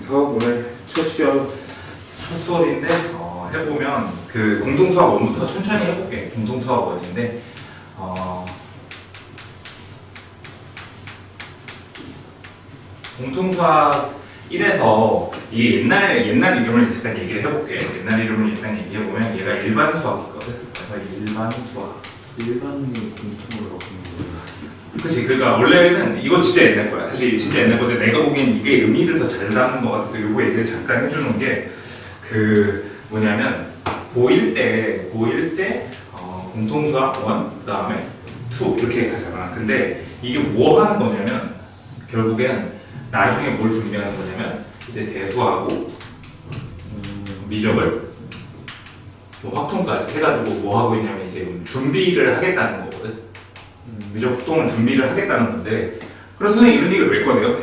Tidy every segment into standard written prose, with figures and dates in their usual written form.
그래서 오늘 첫 수업인데 해보면 그 공동수학 1부터 천천히 해볼게. 공동수학 1인데 공동수학 1에서 이게 옛날 이름을 잠깐 얘기를 해볼게. 옛날 이름을 일단 얘기해보면 얘가 일반 수학이거든. 그래서 일반 수학. 일반이 공통으로 바꾼 거예요. 그치. 그러니까 원래는 이거 진짜 옛날 거야. 사실 진짜 옛날 건데 내가 보기엔 이게 의미를 더 잘 담은 것 같아서 요거 얘기를 잠깐 해주는 게 그 뭐냐면 고1 때 공통수학 1, 그 다음에 2 이렇게 가잖아. 근데 이게 뭐 하는 거냐면 결국엔 나중에 뭘 준비하는 거냐면 이제 대수하고 미적을 뭐 확통까지 해가지고 뭐 하고 있냐면 이제 준비를 하겠다는 거거든. 미적 확통을 준비를 하겠다는 건데 그래서 선생님 이런 얘기를 왜 꺼내요?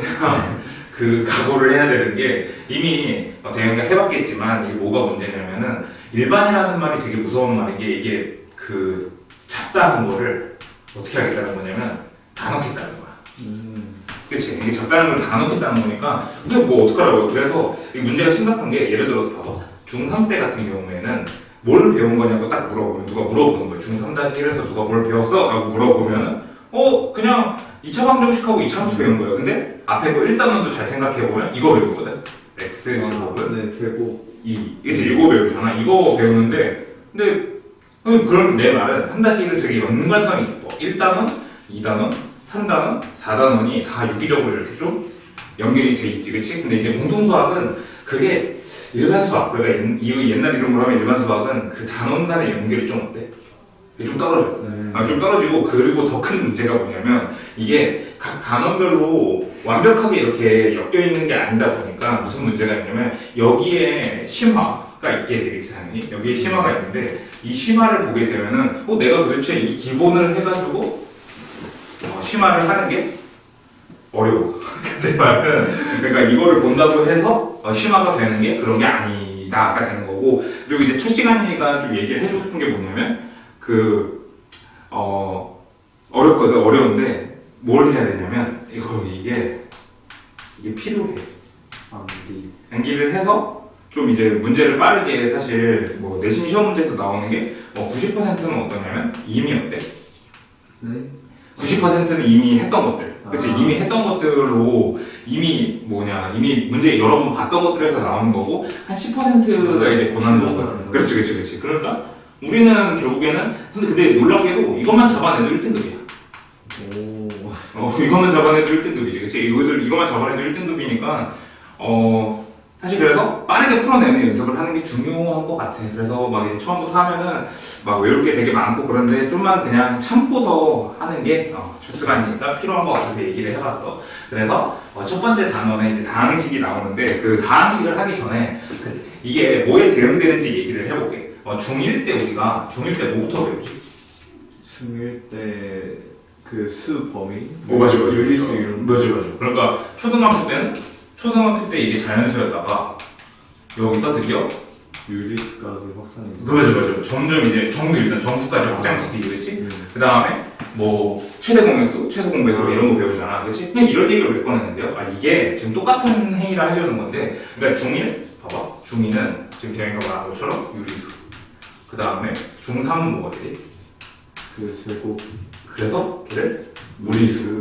그 각오를 해야 되는 게 이미 대형가 해봤겠지만 이게 뭐가 문제냐면은 일반이라는 말이 되게 무서운 말인 게 이게 그 작다는 거를 어떻게 하겠다는 거냐면 다 넣겠다는 거야. 그치? 이게 작다는 걸 다 넣겠다는 거니까 근데 뭐 어떡하라고요? 그래서 이 문제가 심각한 게 예를 들어서 봐봐. 중3 때 같은 경우에는 뭘 배운 거냐고 딱 물어보면 누가 물어보는 거예요. 중3-1에서 누가 뭘 배웠어? 라고 물어보면은 그냥 2차 방정식하고 2차 함수 배운 거예요. 근데 앞에 거 1단원도 잘 생각해보면 이거 배우거든. x제곱은 네, 세고 2. 그치? 이거 배우잖아. 이거 배우는데 근데 그럼 내 말은 3-1은 되게 연관성이 깊어. 1단원, 2단원, 3단원, 4단원이 다 유기적으로 이렇게 좀 연결이 돼 있지. 그치? 근데 이제 공통수학은 그게 일반 수학, 그러니까 옛날 이름으로 하면 일반 수학은 그 단원 간의 연결이 좀 어때? 좀 떨어져. 좀 떨어지고 그리고 더 큰 문제가 뭐냐면 이게 각 단원별로 완벽하게 이렇게 엮여 있는 게 아니다 보니까 무슨 문제가 있냐면 여기에 심화가 있게 되겠지 당연히. 여기에 심화가 있는데 이 심화를 보게 되면은 내가 도대체 이 기본을 해가지고 심화를 하는 게 어려워. 근데 말은 그러니까 이거를 본다고 해서 심화가 되는 게 그런 게 아니다가 되는 거고. 그리고 이제 첫 시간이니까 좀 얘기를 해주고 싶은 게 뭐냐면 어렵거든. 어려운데 뭘 해야 되냐면 이게 필요해. 암기를 해서 좀 이제 문제를 빠르게 사실 뭐 내신 시험 문제에서 나오는 게 90%는 어떠냐면 이미 어때? 네? 90%는 이미 했던 것들. 그치? 이미 했던 것들로 이미 문제 여러 번 봤던 것들에서 나오는 거고 한 10%가 이제 고난도거든. 그렇지. 그러니까 우리는 결국에는 근데 놀랍게도 이것만 잡아내도 1등급이야. 이것만 잡아내도 1등급이지. 그치? 이것만 잡아내도 1등급이니까 사실 그래서 빠르게 풀어내는 연습을 하는 게 중요한 것 같아. 그래서 막 이제 처음부터 하면은 막 외울 게 되게 많고 그런데 좀만 그냥 참고서 하는 게 첫 시간이니까 필요한 것 같아서 얘기를 해봤어. 그래서 첫 번째 단원에 이제 다항식이 나오는데 그 다항식을 하기 전에 이게 뭐에 대응되는지 얘기를 해볼게. 중1 때 우리가 중1 때 뭐부터 배우지? 중1 때 그 수 범위? 맞아. 유리수 이런 거. 맞아. 그러니까 초등학교 때 이게 자연수였다가 여기서 드디어 유리수까지 확산이 맞아. 점점 이제 일단 정수까지 확장시키지, 그치? 그 다음에 뭐 최대 공약수, 최소 공배수 이런 거 배우잖아, 그치? 그냥 이런 얘기를 왜 꺼냈는데요? 이게 지금 똑같은 행위를 하려는 건데, 그러니까 중1 봐봐. 중2는 지금 대형이가 말한 것처럼 유리수. 그 다음에 중3은 뭐가 되지? 그 제곱. 그래서 걔를 무리수.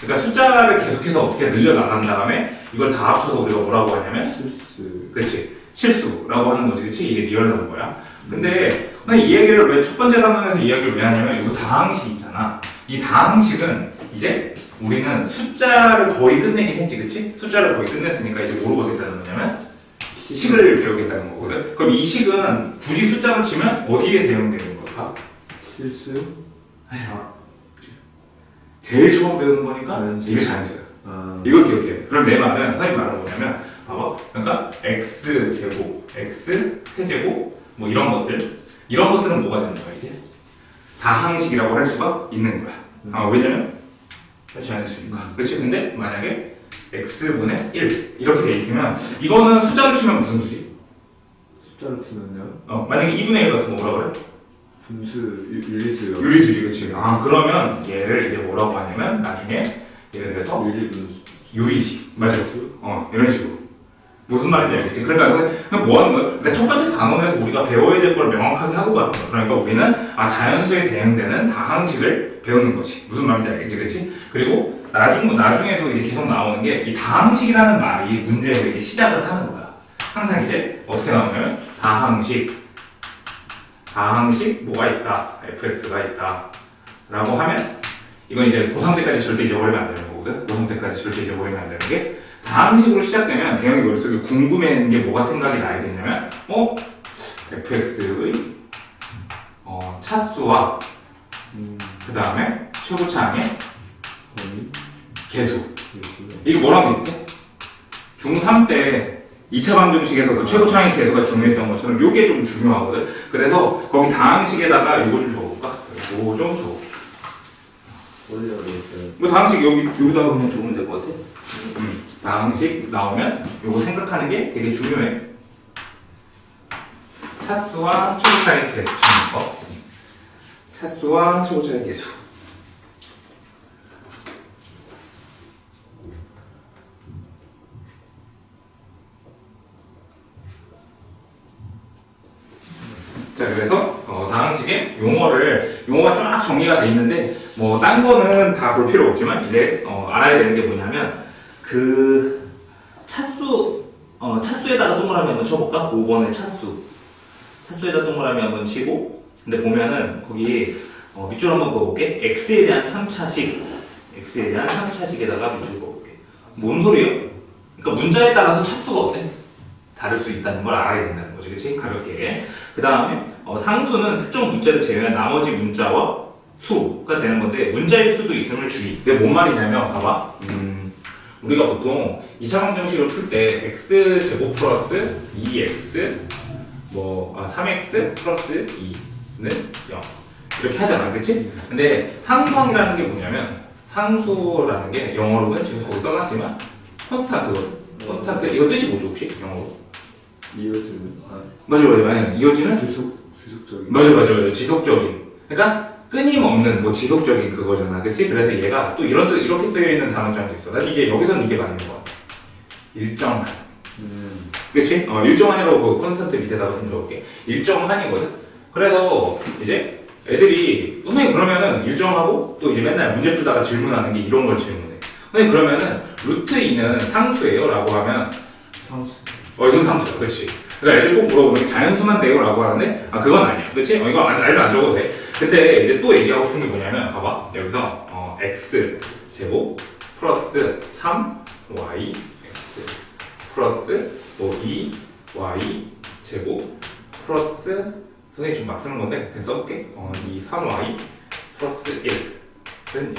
그러니까 숫자를 계속해서 어떻게 늘려나간 다음에 이걸 다 합쳐서 우리가 뭐라고 하냐면 실수. 그치? 실수라고 하는 거지, 그치? 이게 리얼한 거야. 근데 이 얘기를 왜 첫 번째 단원에서 이야기를 왜 하냐면 이거 다항식 있잖아. 이 다항식은 이제 우리는 숫자를 거의 끝내긴 했지, 그치? 숫자를 거의 끝냈으니까 이제 뭐로 가겠다는 거냐면 식을 배우겠다는 거거든. 그럼 이 식은 굳이 숫자로 치면 어디에 대응되는 걸까? 실수? 제일 처음 배우는 거니까 자연수. 이게 자연수야. 이걸 기억해. 그럼 내 말은 선생님 말은 뭐냐면 봐봐. 그러니까 x제곱, x 세제곱 뭐 이런 것들은 뭐가 되는 거야 이제? 다항식이라고 할 수가 있는 거야. 왜냐면 자연수니까. 그렇지? 근데 만약에 x분의 1 이렇게 돼 있으면 이거는 숫자로 치면 무슨 수지? 숫자로 치면요? 만약에 2분의 1 같은 거 뭐라 그래? 분수, 유리수요. 유리수지, 그치? 그러면 얘를 이제 뭐라고 하냐면 나중에 예를 들어서 유리분수. 유리식. 맞아. 이런 식으로. 무슨 말인지 알겠지? 그러니까 그냥 뭐 하는 거야? 그러니까 첫 번째 단원에서 우리가 배워야 될 걸 명확하게 하고 가는 거야. 그러니까 우리는 자연수에 대응되는 다항식을 배우는 거지. 무슨 말인지 알겠지? 그렇지? 그리고 나중에도 이제 계속 나오는 게 이 다항식이라는 말이 문제에서 이렇게 시작을 하는 거야. 항상 이제 어떻게 나오냐면 다항식 뭐가 있다. fx가 있다. 라고 하면 이건 이제 고3 때까지 절대 잊어버리면 안 되는 거거든. 고3 때까지 절대 잊어버리면 안 되는 게 다항식으로 시작되면 대형의 머릿속에 궁금해하는 게 뭐 같은 각이 나야 되냐면 fx의 차수와 그 다음에 최고차항의 개수. 이거 뭐랑 비슷해? 중3 때 2차 방정식에서도 최고차항의 개수가 중요했던 것처럼 요게 좀 중요하거든. 그래서 거기 다항식에다가 요거 좀 적어볼까? 요거 좀 적어볼게. 어디다 넣었어요? 뭐 다항식 여기다가 그냥 적으면 될 것 같아. 다항식 나오면 요거 생각하는 게 되게 중요해. 차수와 최고차항의 개수 찾는 거. 차수와 최고차항의 개수. 자, 그래서 다항식의 용어가 쫙 정리가 돼 있는데 뭐 딴 거는 다 볼 필요 없지만 이제 알아야 되는 게 뭐냐면 그 차수에다가 동그라미 한번 쳐볼까? 5번의 차수에다 동그라미 한번 치고 근데 보면은 거기 밑줄 한번 그어볼게. x에 대한 3차식에다가 밑줄 그어볼게. 뭔 소리예요? 그러니까 문자에 따라서 차수가 어때? 다를 수 있다는 걸 알아야 된다는 거지, 그치? 가볍게. 그 다음에 상수는 특정 문자를 제외한 나머지 문자와 수가 되는 건데 문자일 수도 있음을 주의. 이게 뭔 말이냐면 봐봐. 우리가 보통 2차 방정식을 풀 때 x제곱 플러스 2x 3x 플러스 2는 0 이렇게 하잖아, 그치? 근데 상수항이라는 게 뭐냐면 상수라는 게 영어로는 지금 거기 써놨지만 컨스탄트거든. 컨스탄트 이거 뜻이 뭐죠 혹시 영어로? 이어지는 맞아. 이어지는 지속적인 맞아. 지속적인. 그러니까 끊임없는 지속적인 그거잖아, 그렇지? 그래서 얘가 또 이런 뜻 이렇게 쓰여 있는 단어장도 있어. 나 이게 여기서는 이게 맞는 것 같아. 일정한. 그렇지? 일정한이라고 그 컨스턴트 밑에다가 좀 적을게. 일정한이거든. 그래서 이제 애들이 선생님 그러면은 일정하고 또 이제 맨날 문제 풀다가 질문하는 게 이런 걸 질문해. 선생님 그러면은 루트 2는 상수예요?라고 하면 상수. 이건 상수야, 그렇지? 그러니까 애들 꼭 물어보는 게 자연수만 돼요라고 하는데 그건 아니야, 그렇지? 이거 알면 안 적어도 돼. 근데 이제 또 얘기하고 싶은 게 뭐냐면 봐봐 여기서 x 제곱 플러스 3y x 플러스 2y 제곱 플러스 선생님 지금 막 쓰는 건데 그냥 써볼게. 3y 플러스 1은 0.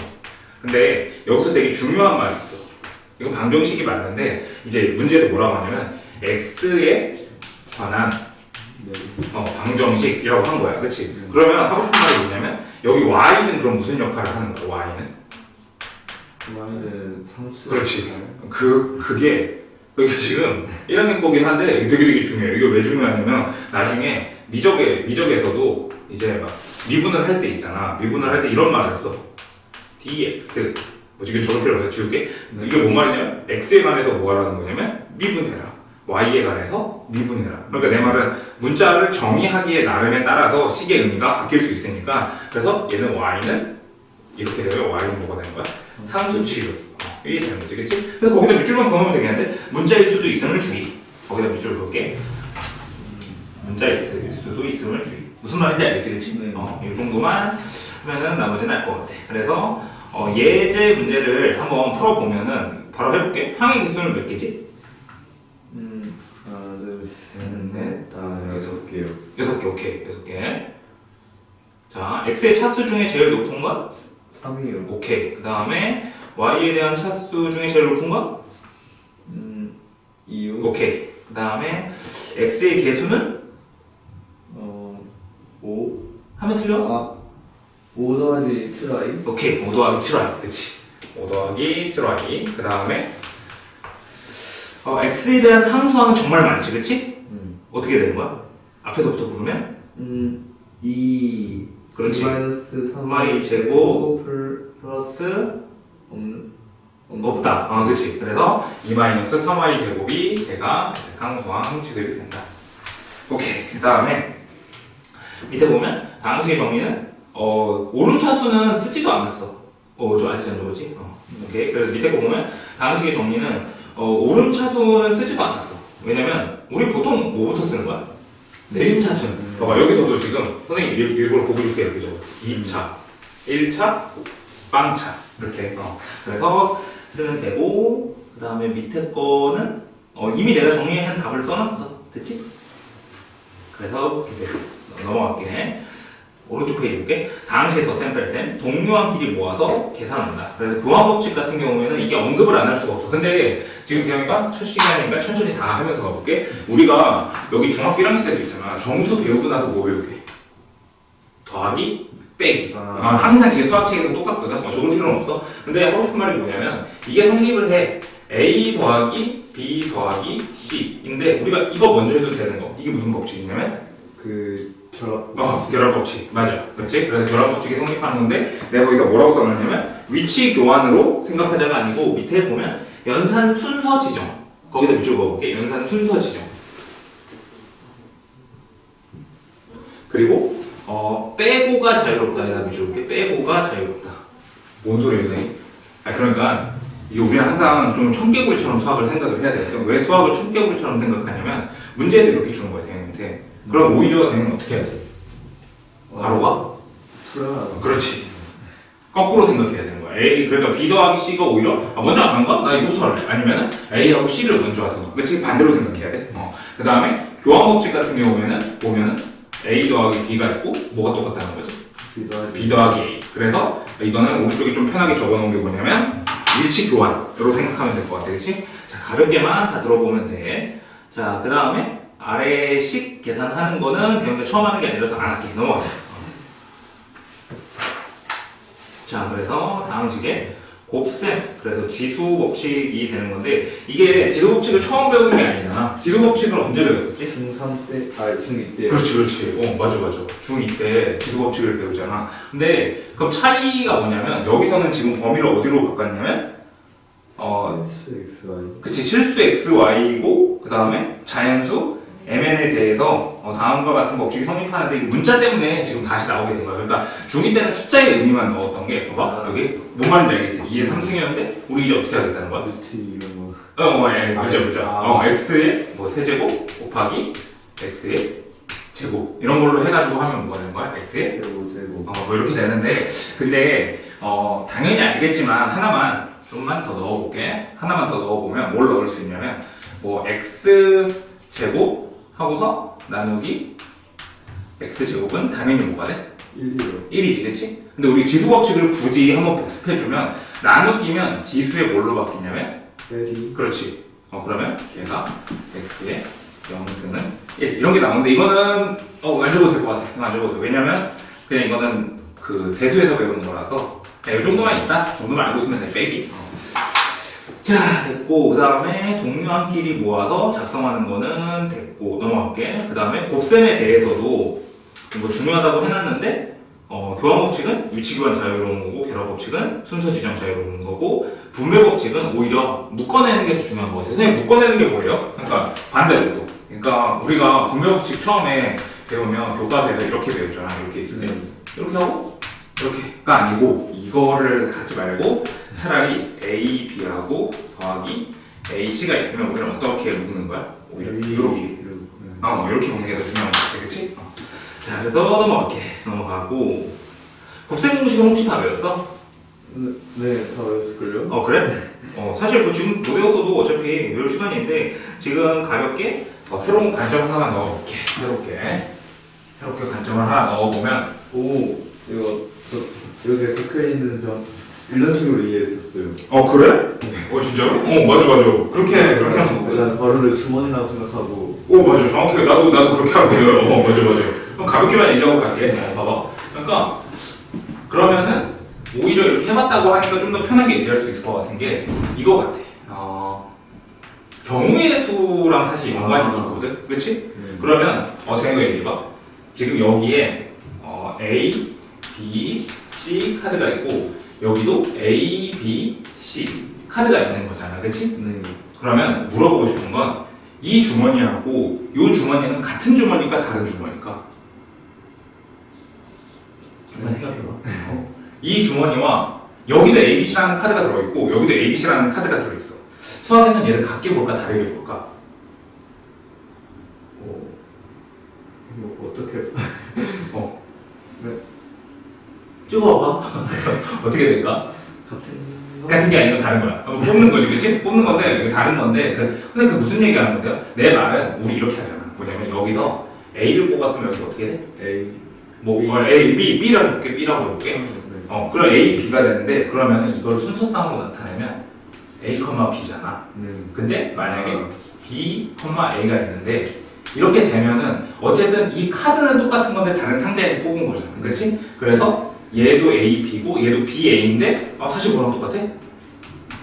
근데 여기서 되게 중요한 말이 있어. 이거 방정식이 맞는데 이제 문제에서 뭐라고 하냐면 x에 관한 방정식이라고 한 거야, 그렇지? 그러면 하고 싶은 말이 뭐냐면 여기 y는 그럼 무슨 역할을 하는 거야? y는 상수. 그렇지. 그게 지금 1학년 거긴 한데 이게 되게 중요해요. 이게 왜 중요하냐면 나중에 미적에서도 이제 막 미분을 할 때 있잖아. 미분을 할 때 이런 말을 써. dx 지금 적을 필요 없어. 지울게. 이게 뭔 말이냐면 x에 관해서 뭐 하라는 거냐면 미분해라. y에 관해서 미분해라. 그러니까 내 말은 문자를 정의하기에 나름에 따라서 식의 의미가 바뀔 수 있으니까 그래서 얘는 y는 이렇게 되면 y는 뭐가 되는 거야? 상수 취급. 이게 되는 거지, 그치? 그래서 거기다 밑줄만 그어놓으면 되겠는데 문자일 수도 있음을 주의. 거기다 밑줄 그을게. 문자일 수도 있음을 주의. 무슨 말인지 알겠지, 그치? 이 정도만 하면은 나머지는 알 것 같아. 그래서 예제 문제를 한번 풀어보면은 바로 해볼게. 항의 개수는 몇 개지? 하나, 둘, 셋, 넷, 다 6개요. 6개, 오케이. 6개. 자, x의 차수 중에 제일 높은 건? 3이요. 오케이. 그 다음에 y에 대한 차수 중에 제일 높은 건? 2요. 오케이. 그 다음에 x의 개수는? 5. 하면 틀려? 5 더하기 7y. 오케이. 5 더하기 7y. 그치. 5 더하기 7y. 그 다음에 x에 대한 상수항은 정말 많지, 그치? 어떻게 되는 거야? 앞에서부터 부르면? 2 그렇지. 마이너스 3y 제곱 플러스 플러스 없는 없다. 그치. 그래서 2-3y 제곱이 걔가 상수항 취급이 된다. 오케이. 그 다음에 밑에 보면 다항식의 정리는 오름차수는 쓰지도 않았어. 저 아시죠? 뭐지? 오케이. 그래서 밑에 거 보면 다항식의 정리는 오름차수는 쓰지도 않았어. 왜냐면 우리 보통 뭐부터 쓰는 거야? 내림차수는. 봐봐, 여기서도 지금 선생님 일부러 보고 줄게. 이렇게 적어. 2차, 1차, 빵차. 이렇게. 그래서 쓰면 되고, 그 다음에 밑에 거는 이미 내가 정리한 답을 써놨어. 됐지? 그래서 넘어갈게. 오른쪽 페이지 볼게. 다항식의 덧셈 뺄셈 동류항끼리 모아서 계산한다. 그래서 교환법칙 같은 경우에는 이게 언급을 안 할 수가 없어. 근데 지금 대형이가 첫 시간이니까 천천히 다 하면서 가볼게. 우리가 여기 중학교 1학년 때도 있잖아. 정수 배우고 나서 뭐 배우게? 더하기, 빼기. 항상 이게 수학책에서 똑같거든. 적을 필요는 없어. 근데 하고 싶은 말이 뭐냐면 이게 성립을 해. A 더하기 B 더하기 C인데 우리가 이거 먼저 해도 되는 거. 이게 무슨 법칙이냐면 결합 법칙. 맞아. 그렇지? 그래서 결합 법칙이 성립하는 건데 내가 거기서 뭐라고 써놨냐면 위치 교환으로 생각하자가 아니고 밑에 보면 연산 순서 지정. 거기다 밑줄 그어볼게. 연산 순서 지정. 그리고 빼고가 자유롭다. 에다 밑줄 볼게. 빼고가 자유롭다. 뭔 소리야, 선생님? 그러니까 이게 우리는 항상 좀 청개구리처럼 수학을 생각을 해야 돼요. 왜 수학을 청개구리처럼 생각하냐면 문제에서 이렇게 주는 거예요, 선생님한테. 그럼 오히려 선생님 어떻게 해야 돼? 가로가? 그렇지. 거꾸로 생각해야 되는 거야. 그러니까 B 더하기 C가 오히려 먼저 안 한 거야? 나 이거부터 할래. 아니면 A하고 C를 먼저 하든가. 그렇지? 반대로 생각해야 돼. 그 다음에 교환법칙 같은 경우에는 보면은 A 더하기 B가 있고 뭐가 똑같다는 거지? B 더하기 A. 그래서 이거는 오른쪽에 좀 편하게 적어놓은 게 뭐냐면 위치 교환으로 생각하면 될 것 같아. 그렇지? 자, 가볍게만 다 들어보면 돼. 자, 그 다음에 아래식 계산하는 거는 대형이가 처음 하는 게 아니라서 안 할게. 넘어가자. 자, 그래서 다항식의 곱셈, 그래서 지수 법칙이 되는 건데 이게 지수 법칙을 처음 배우는 게 아니잖아. 지수 법칙을 언제 배웠었지? 중3 때, 중2 때. 그렇지. 맞아. 중2 때 지수 법칙을 배우잖아. 근데 그럼 차이가 뭐냐면 여기서는 지금 범위를 어디로 바꿨냐면 실수 XY. 그치, 실수 XY이고 그 다음에 자연수 MN에 대해서 다음과 같은 법칙이 성립하는데 문자 때문에 지금 다시 나오게 된 거야. 그러니까 중2 때는 숫자의 의미만 넣었던 게 봐봐. 여기 뭔 말인지 알겠지? 2의 3승이었는데 우리 이제 어떻게 하겠다는 거야? 이런 거. 문자. x의 뭐 세제곱 곱하기 x의 제곱 이런 걸로 해가지고 하면 뭐가 되는 거야? x의 제곱. 뭐 이렇게 되는데 근데 당연히 알겠지만 하나만 좀만 더 넣어볼게. 하나만 더 넣어보면 뭘 넣을 수 있냐면 뭐 x 제곱 하고서 나누기 x제곱은 당연히 뭐가 돼? 1이요. 1이지, 그치? 근데 우리 지수 법칙을 굳이 한번 복습해주면 나누기면 지수에 뭘로 바뀌냐면 빼기. 그렇지. 그러면 걔가 x의 0승은 1 이런 게 나오는데 이거는 안 적어도 될 것 같아. 안 적어도 돼. 왜냐면 그냥 이거는 그 대수에서 배우는 거라서 그냥 이 정도만 있다? 이 정도만 알고 있으면 돼. 빼기. 자, 됐고, 그 다음에 동류항끼리 모아서 작성하는 거는 됐고, 넘어갈게. 그 다음에 곱셈에 대해서도 뭐 중요하다고 해놨는데, 교환법칙은 위치교환 자유로운 거고, 결합법칙은 순서 지정 자유로운 거고, 분배법칙은 오히려 묶어내는 게 더 중요한 거 같아요. 선생님, 묶어내는 게 뭐예요? 그러니까 반대로. 그러니까 우리가 분배법칙 처음에 배우면 교과서에서 이렇게 배웠잖아. 이렇게 있을 때. 이렇게 하고, 이렇게가 아니고, 이거를 하지 말고, 차라리 A, B하고 더하기 A, C가 있으면 우리는 어떻게 묶는 거야? 오히려 이렇게. 이렇게 묶는 게 더 중요한 거 같아. 그치? 자, 그래서 넘어갈게. 넘어가고. 곱셈 공식은 혹시 다 외웠어? 네, 다 외웠을걸요? 그래? 사실 뭐 지금 못 외웠어도 어차피 외울 시간인데 지금 가볍게 새로운 관점 하나만 넣어볼게. 새롭게 관점을 하나 넣어보면 여기에 적혀있는 점 이런 식으로 이해했었어요. 그래? 진짜로? 맞아. 그렇게 하는 거거든. 난 가루를 주머니라고 생각하고. 맞아. 정확해. 나도 그렇게 하거든. 맞아. 그럼 가볍게만 얘기하고 갈게. 봐봐. 그러니까, 그러면은, 오히려 이렇게 해봤다고 하니까 좀 더 편하게 얘기할 수 있을 것 같은 게, 이거 같아. 경우의 수랑 사실 연관이 있거든? 그치? 그러면, 되는 거 얘기해봐. 지금 여기에, A, B, C 카드가 있고, 여기도 A, B, C 카드가 있는 거잖아, 그치? 네. 그러면 물어보고 싶은 건 이 주머니하고 이 주머니는 같은 주머니일까 다른 주머니일까? 한번 생각해봐. 이 주머니와 여기도 ABC라는 카드가 들어있고 여기도 ABC라는 카드가 들어있어. 수학에서는 얘를 같게 볼까 다르게 볼까? 뭐 어떻게? 네. 찍어봐. 어떻게 될까? 같은 게 아니고 다른 거야. 뽑는 거지, 그치? 뽑는 건데, 이게 다른 건데, 근데 그 무슨 얘기 하는 건데요? 내 말은 우리 이렇게 하잖아. 뭐냐면 여기서 A를 뽑았으면 여기서 어떻게 돼? A. A, B, B라고 해볼게, B라고 해볼게. 네. 그럼 A, B가 되는데, 그러면 이걸 순서상으로 나타내면 A, B잖아. 네. 근데 만약에 B, A가 있는데, 이렇게 되면은, 어쨌든 이 카드는 똑같은 건데 다른 상자에서 뽑은 거잖아. 그렇지? 그래서 얘도 A, B고 얘도 B, A인데 사실 뭐랑 똑같아?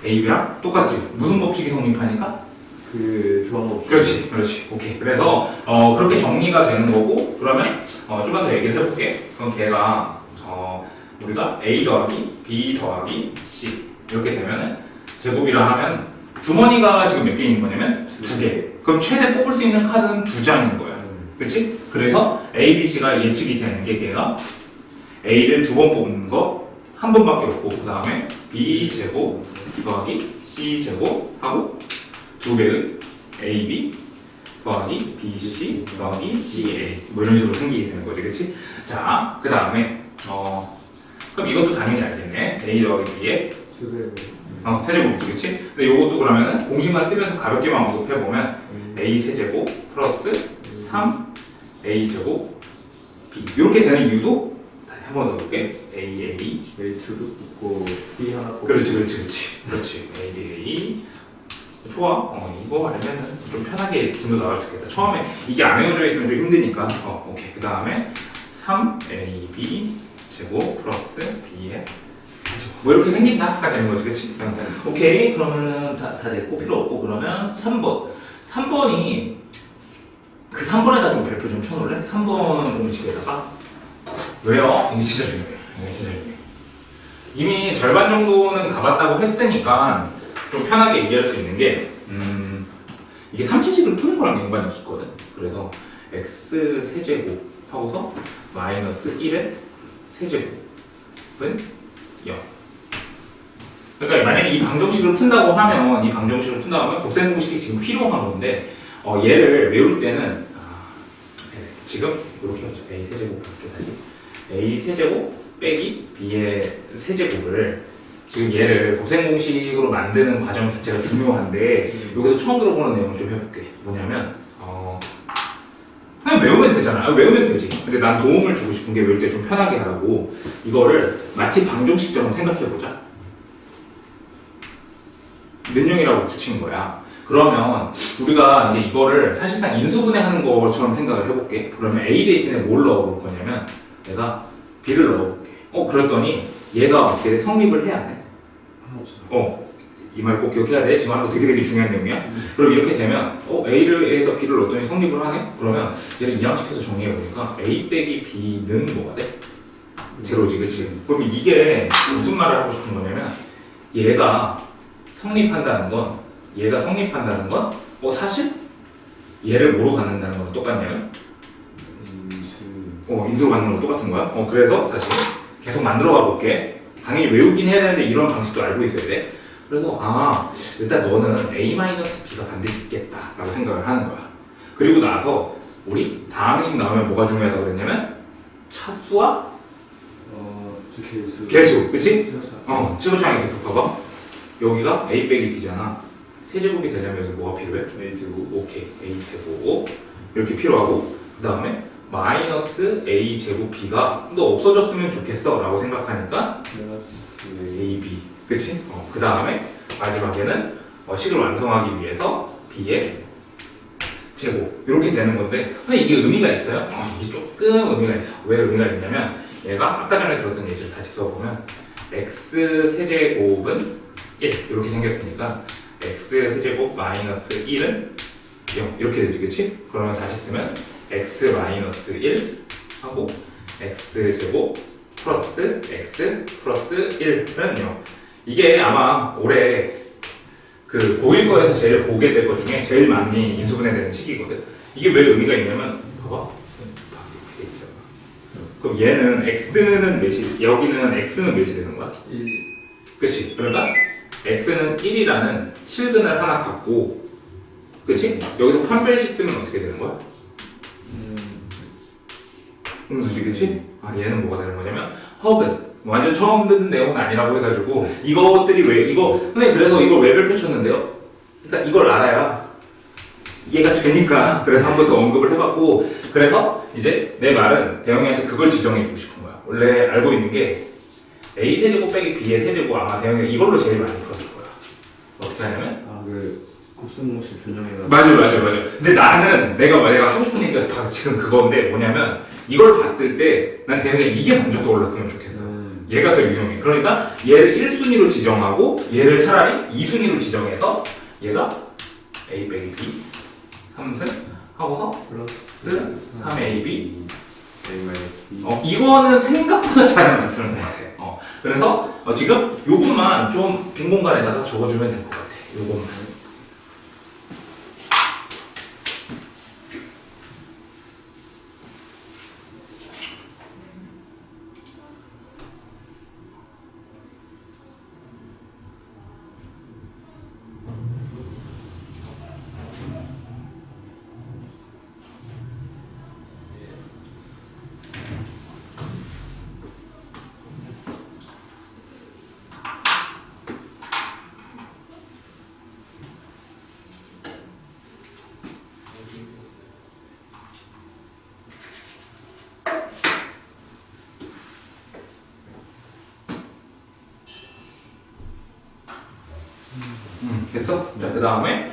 A, B랑 똑같지. 무슨 법칙이 성립하니까? 그 조항 그렇지, 그렇지. 오케이. 그래서 그렇게 정리가 되는 거고 그러면 좀만 더 얘기를 해볼게. 그럼 걔가 우리가 A 더하기 B 더하기 C 이렇게 되면은 제곱이라 하면 주머니가 지금 몇 개 있는 거냐면 2개. 그럼 최대 뽑을 수 있는 카드는 2장인 거야. 그렇지? 그래서 A, B, C가 예측이 되는 게 걔가 A를 2번 뽑는 거 한 번밖에 없고 그 다음에 B 제곱 더하기 C 제곱 하고 2배의 AB 더하기 BC 더하기 CA 뭐 이런 식으로 생기게 되는 거지, 그렇지? 자, 그 다음에 그럼 이것도 당연히 알겠네. A 더하기 B에 세제곱이지, 그렇지? 근데 요것도 그러면은 공식만 쓰면서 가볍게만 언급해 보면 A 세제곱 플러스 3A 제곱 B 이렇게 되는 이유도 한 번 더 볼게. A A도 뽑고 B 하나 뽑고. 그렇지. A 좋아. 이거 알면은 좀 편하게 진도 나갈 수 있겠다. 처음에 이게 안 외워져 있으면 좀 힘드니까. 오케이. 그 다음에 3AB 제곱 플러스 B의 4제곱. 뭐 이렇게 생긴다가 되는 거지, 그치? 오케이. 그러면은 다 됐고 필요 없고 그러면 3번. 3번이 그 3번에다 좀 별표 좀 쳐놓을래? 3번 공식에다가 왜요? 이게 진짜 중요해. 이미 절반 정도는 가봤다고 했으니까 좀 편하게 얘기할 수 있는 게 이게 삼치식을 푸는 거랑 연관이 있거든. 그래서 x 세제곱 하고서 마이너스 1의 세제곱은 0. 그러니까 만약에 이 방정식을 푼다고 하면 곱셈 공식이 지금 필요한 건데 얘를 외울 때는 지금 이렇게 해보자. a 세제곱 이렇게 다시 a 세제곱 빼기 b의 세제곱을 지금 얘를 곱셈 공식으로 만드는 과정 자체가 중요한데 여기서 처음 들어보는 내용을 좀 해볼게. 뭐냐면 그냥 외우면 되잖아. 외우면 되지. 근데 난 도움을 주고 싶은 게 외울 때 좀 편하게 하라고 이거를 마치 방정식처럼 생각해보자. 능력이라고 붙인 거야. 그러면 우리가 이제 이거를 사실상 인수분해하는 것처럼 생각을 해볼게. 그러면 A 대신에 뭘 넣어볼 거냐면 내가 B를 넣어볼게. 그랬더니 얘가 어떻게 성립을 해야 돼? 이 말 꼭 기억해야 돼. 지금 하는 거 되게 중요한 내용이야. 그럼 이렇게 되면 A에다 B를 넣었더니 성립을 하네? 그러면 얘를 이항식해서 정리해보니까 A 빼기 B는 뭐가 돼? 제로지, 그치? 그럼 이게 무슨 말을 하고 싶은 거냐면 얘가 성립한다는 건 사실 얘를 뭐로 갖는다는 거랑 똑같냐면 인수로 갖는 거 똑같은 거야. 그래서 다시 계속 만들어가 볼게. 당연히 외우긴 해야 되는데 이런 방식도 알고 있어야 돼. 그래서 일단 너는 A-B가 반드시 있겠다라고 생각을 하는 거야. 그리고 나서 우리 다항식 나오면 뭐가 중요하다고 그랬냐면 차수와 개수, 그치? 찍어줘야 계속 봐봐. 여기가 A 빼기 B잖아. 세제곱이 되려면 여기 뭐가 필요해? A제곱. 오케이. A제곱. 이렇게 필요하고, 그 다음에 마이너스 A제곱 B가 또 없어졌으면 좋겠어 라고 생각하니까 AB. 그치? 그 다음에 마지막에는 식을 완성하기 위해서 B의 제곱. 이렇게 되는 건데, 근데 이게 의미가 있어요? 이게 조금 의미가 있어. 왜 의미가 있냐면, 얘가 아까 전에 들었던 예시를 다시 써보면, X 세제곱은 1 이렇게 생겼으니까 x 세제곱 마이너스 1은 0 이렇게 되지, 그치? 그러면 다시 쓰면 x 마이너스 1 하고 x 제곱 플러스 x 플러스 1은 0. 이게 아마 올해 그 고1 거에서 제일 보게 될 것 중에 제일 많이 인수분해되는 식이거든. 이게 왜 의미가 있냐면 봐봐. 이렇게 있잖아. 그럼 얘는 x는 몇이 여기는 x는 몇이 되는 거야? 1. 그치? 그러니까 x는 1이라는 실근을 하나 갖고 그치? 여기서 판별식 쓰면 어떻게 되는 거야? 음수지 그치? 아 얘는 뭐가 되는 거냐면 허근 완전 처음 듣는 내용은 아니라고 해가지고 이것들이 왜 이거 선생님 그래서 이걸 왜 펼쳤는데요? 그러니까 이걸 알아야 이해가 되니까 그래서 한 번 더 언급을 해봤고 그래서 이제 내 말은 대영이한테 그걸 지정해주고 싶은 거야. 원래 알고 있는 게 a 세제곱 빼기 b의 세제곱 아마 대영이가 이걸로 제일 많이 풀었을 거야. 어떻게 하냐면 그 곱셈공식 변형해가지고. 맞아. 근데 나는 내가 하고 싶은 얘기가 다 지금 그건데 뭐냐면 이걸 봤을 때 난 대영이가 이게 먼저 떠올랐으면 좋겠어. 얘가 더 유용해. 그러니까 얘를 1순위로 지정하고 얘를 차라리 2순위로 지정해서 얘가 a 빼기 b 3승 하고서 플러스 3ab A-B. 이거는 생각보다 잘 안 쓰는 것 같아. 그래서 지금 요것만 좀 빈 공간에다가 적어주면 될 것 같아. 요것만. 됐어? 자, 그 다음에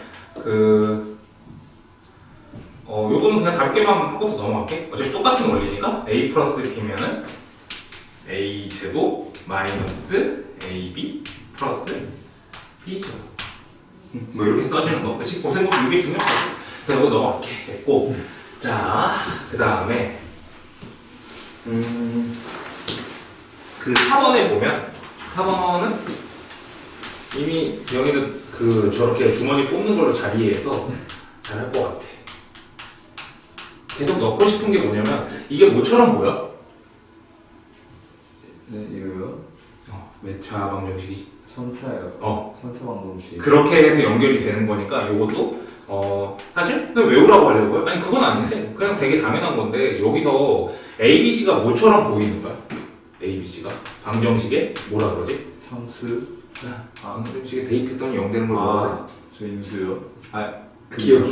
요거는 그냥 가볍게만 하고서 넘어갈게. 어차피 똑같은 원리니까 a 플러스 b면은 a 제곱 마이너스 ab 플러스 b 제곱 뭐 이렇게 써지는 거. 그치? 고생법 이게 중요하거든. 그래서 이거 넘어갈게. 됐고 자, 그 다음에 그 4번에 보면 4번은 이미 여기는 저렇게 주머니 뽑는 걸로 자리에서 잘할 것 같아. 계속 넣고 싶은 게 뭐냐면 이게 뭐처럼 보여? 네, 이거요? 매차 방정식이지. 선차예요. 선차 방정식. 그렇게 해서 연결이 되는 거니까 이것도 사실 그냥 외우라고 하려고요? 아니 그건 아닌데 그냥 되게 당연한 건데 여기서 ABC가 뭐처럼 보이는 거야? ABC가 방정식에 뭐라 그러지? 상수. 방정식에 대입했더니 0 되는 걸 뭐라 그래? 저 인수요. 기억.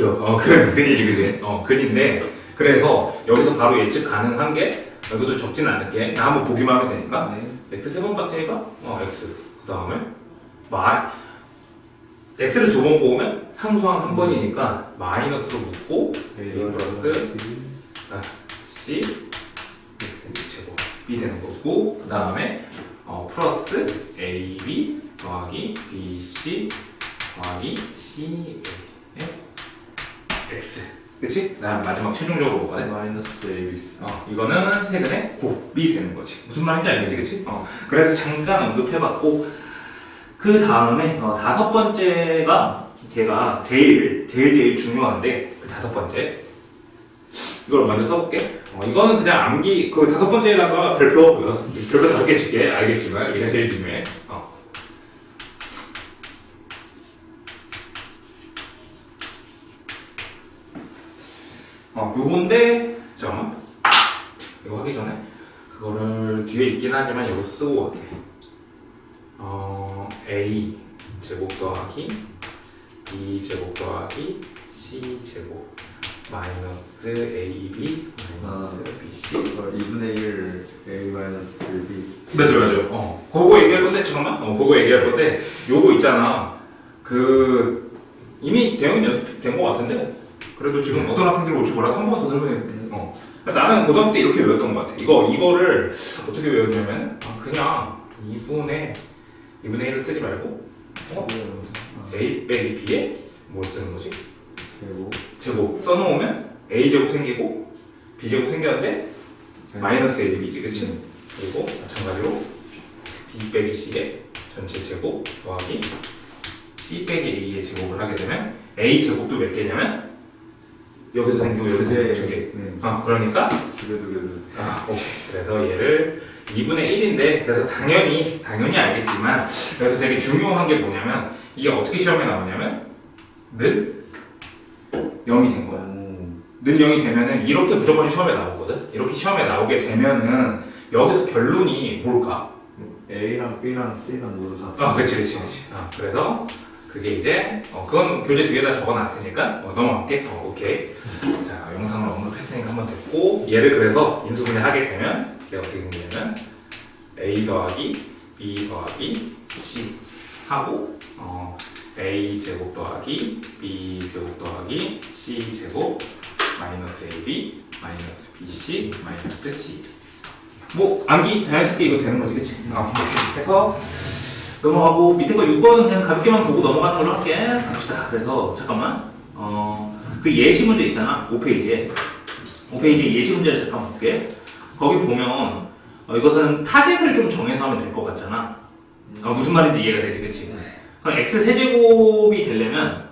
근이지, 그지? 근인데, 그래서 여기서 바로 예측 가능한 게, 여기도 적지는 않을게. 나 한번 보기만 하면 되니까. 네. x 3번 봤으니까, x. 그 다음에, x를 2번 뽑으면 상수항 한 번이니까, 마이너스로 묶고, a 플러스 c, x 제곱, b 되는 거고, 그 다음에, 플러스 ab 더하기 bc 더하기 ca. x. 그치? 나 마지막 최종적으로 뭐가 돼? 마이너스 ABC. 이거는 세근의 곱이 되는 거지. 무슨 말인지 알겠지? 그치? 그래서 잠깐 언급해봤고, 그 다음에, 5번째가, 걔가 제일 중요한데, 그 5번째. 이걸 먼저 써볼게. 이거는 그냥 암기, 그 5번째라가 별표 5개 칠게. 알겠지만, 이게 제일 중요해. 요건데, 잠깐만. 이거 하기 전에, 그거를 뒤에 있긴 하지만 여기서 쓰고 갈게. A 제곱 더하기 B 제곱 더하기 C 제곱 마이너스 AB 마이너스 BC 2분의 1 A 마이너스 B. 맞아. 그거 얘기할 건데, 잠깐만. 그거 얘기할 건데, 요거 있잖아. 이미 대형이 연습된 것 같은데, 그래도 지금 어떤 학생들이 올지 몰라서 한 번만 더 설명해볼게. 나는 고등학교 때 이렇게 외웠던 것 같아. 이거를 어떻게 외웠냐면, 그냥 2분의 1을 쓰지 말고, A 빼기 B에 뭘 쓰는 거지? 제곱 써놓으면 A 제곱 생기고, B 제곱 생겼는데, 마이너스 AB지, 그치? 그리고 마찬가지로 B 빼기 C의 전체 제곱 더하기 C 빼기 A의 제곱을 하게 되면 A 제곱도 몇 개냐면 여기서 생기고 여기서 생기고 두 개. 네. 그러니까 집에 두 개도. 오케이. 그래서 얘를 2분의 1인데 그래서 당연히 알겠지만 그래서 되게 중요한 게 뭐냐면 이게 어떻게 시험에 나오냐면 는 0이 된 거야. 는 0이 되면은 이렇게 무조건 시험에 나오거든. 이렇게 시험에 나오게 되면은 여기서 결론이 뭘까? A랑 B랑 C랑 모두 같아. 그치. 그래서 그게 이제 그건 교재 뒤에다 적어놨으니까 넘어갈게. 오케이. 자, 영상을 언급했으니까 한번 됐고 얘를 그래서 인수분해 하게 되면 이게 어떻게 생기냐면 A 더하기 B 더하기 C 하고 A 제곱 더하기 B 제곱 더하기 C 제곱 마이너스 AB 마이너스 BC 마이너스 C 뭐 암기 자연스럽게 이거 되는 거지, 그치? 이렇게 해서 넘어가고 밑에 거 6번은 그냥 가볍게만 보고 넘어가는 걸로 할게. 갑시다. 그래서 잠깐만 그 예시 문제 있잖아 5페이지에 예시 문제를 잠깐 볼게. 거기 보면 이것은 타겟을 좀 정해서 하면 될 것 같잖아. 무슨 말인지 이해가 되지, 그치? 그럼 x 세제곱이 되려면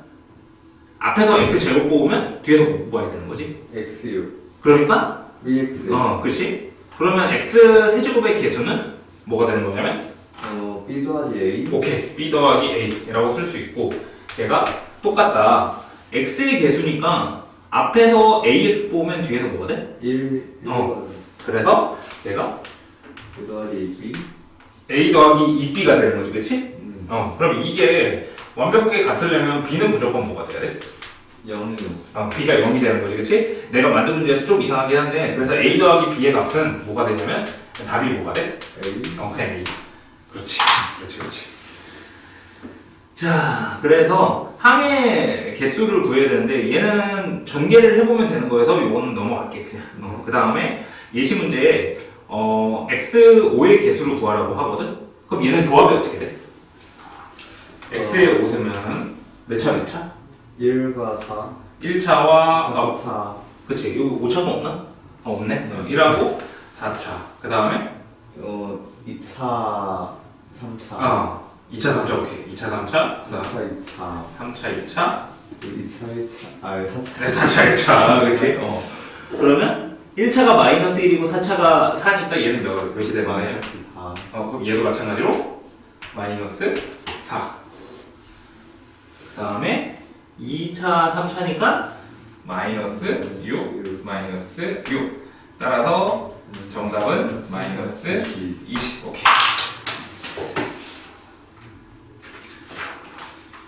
앞에서 x 제곱 뽑으면 뒤에서 뭐 해야 되는 거지? X요. 그러니까 VX. 그렇지? 그러면 x 세제곱의 개수는 뭐가 되는 거냐면 B 더하기 A. 오케이, b 더하기 a라고 쓸 수 있고 얘가 똑같다. x의 개수니까 앞에서 ax 뽑으면 뒤에서 뭐가 돼? 1. 그래서 얘가 B 더하기 B. a 더하기 2b가 되는 거지, 그치? 그럼 이게 완벽하게 같으려면 b는 무조건 뭐가 돼야 돼? 0이요. b가 0이 되는 거지, 그치? 내가 만든 문제에서 좀 이상하긴 한데 그래서 a 더하기 b의 값은 뭐가 되냐면 답이 뭐가 돼? A. 그냥 a. 그렇지. 자, 그래서 항의 개수를 구해야 되는데 얘는 전개를 해보면 되는 거여서 이거는 넘어갈게 그냥. 그 다음에 예시 문제에 x5의 개수를 구하라고 하거든? 그럼 얘는 조합이 어떻게 돼? x의 5면 몇 차? 1과 4. 1차와 4. 그치, 여기 5차도 없나? 없네. 1하고 4차. 그 다음에 2차, 3차. 2차, 3차, 오케이. 2차, 3차, 그 다음 3차, 2차. 3차, 2차, 2차, 1차. 4차. 네, 4차, 1차. 그치? 그러면 1차가 마이너스 1이고 4차가 4니까 얘는 몇이 되는 거냐? 마이너스 4. 그럼 얘도 마찬가지로 마이너스 4. 그 다음에 2차, 3차니까 마이너스 6, 마이너스 6. 따라서 정답은 마이너스 20. 오케이.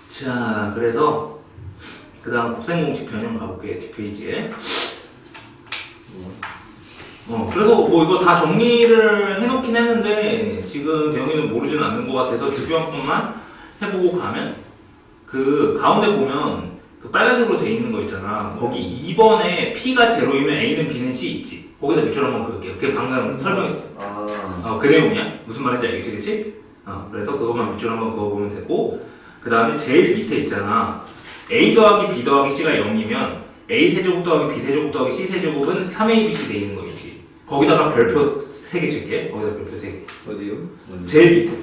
자, 그래서 그 다음 곱셈공식 변형 가볼게. 뒷페이지에. 그래서 뭐 이거 다 정리를 해놓긴 했는데 지금 대형이는 모르지는 않는 것 같아서 주변뿐만 해보고 가면 그 가운데 보면 그 빨간색으로 돼 있는 거 있잖아. 거기 2번에 P가 0이면 A는 B는 C 있지. 거기다 밑줄 한번 그을게요. 그게 방금 설명해. 그 내용이야. 무슨 말인지 알겠지, 그치? 그래서 그것만 밑줄 한번 그어보면 되고 그 다음에 제일 밑에 있잖아. A 더하기 B 더하기 C가 0이면 A 세제곱 더하기 B 세제곱 더하기 C 세제곱은 3ABC 돼 있는 거 있지. 거기다가 별표 3개 칠게. 거기다 별표 3개. 어디요? 제일 밑에.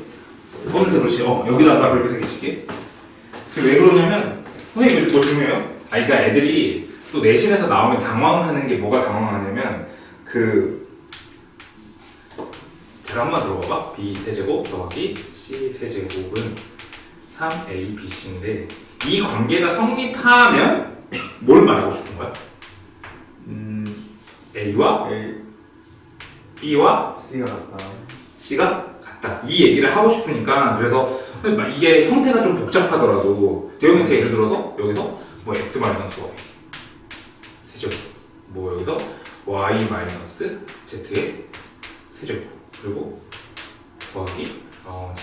검은색으로 치. 여기다가 별표 3개 칠게. 왜 그러냐면 선생님 이거 뭐 중요해요? 그러니까 애들이 또 내신에서 나오면 당황하는 게 뭐가 당황하냐면 제가 한번 들어봐봐. B 세제곱 더하기 C 세제곱은 3ABC인데 이 관계가 성립하면 뭘 말하고 싶은 거야? A와 A. B와 C가 같다. C가 같다. 이 얘기를 하고 싶으니까 그래서 이게 형태가 좀 복잡하더라도 대형형태 예를 들어서 여기서 뭐 x 마이너스 y 세제곱 뭐 여기서 y 마이너스 z의 세제곱 그리고 더하기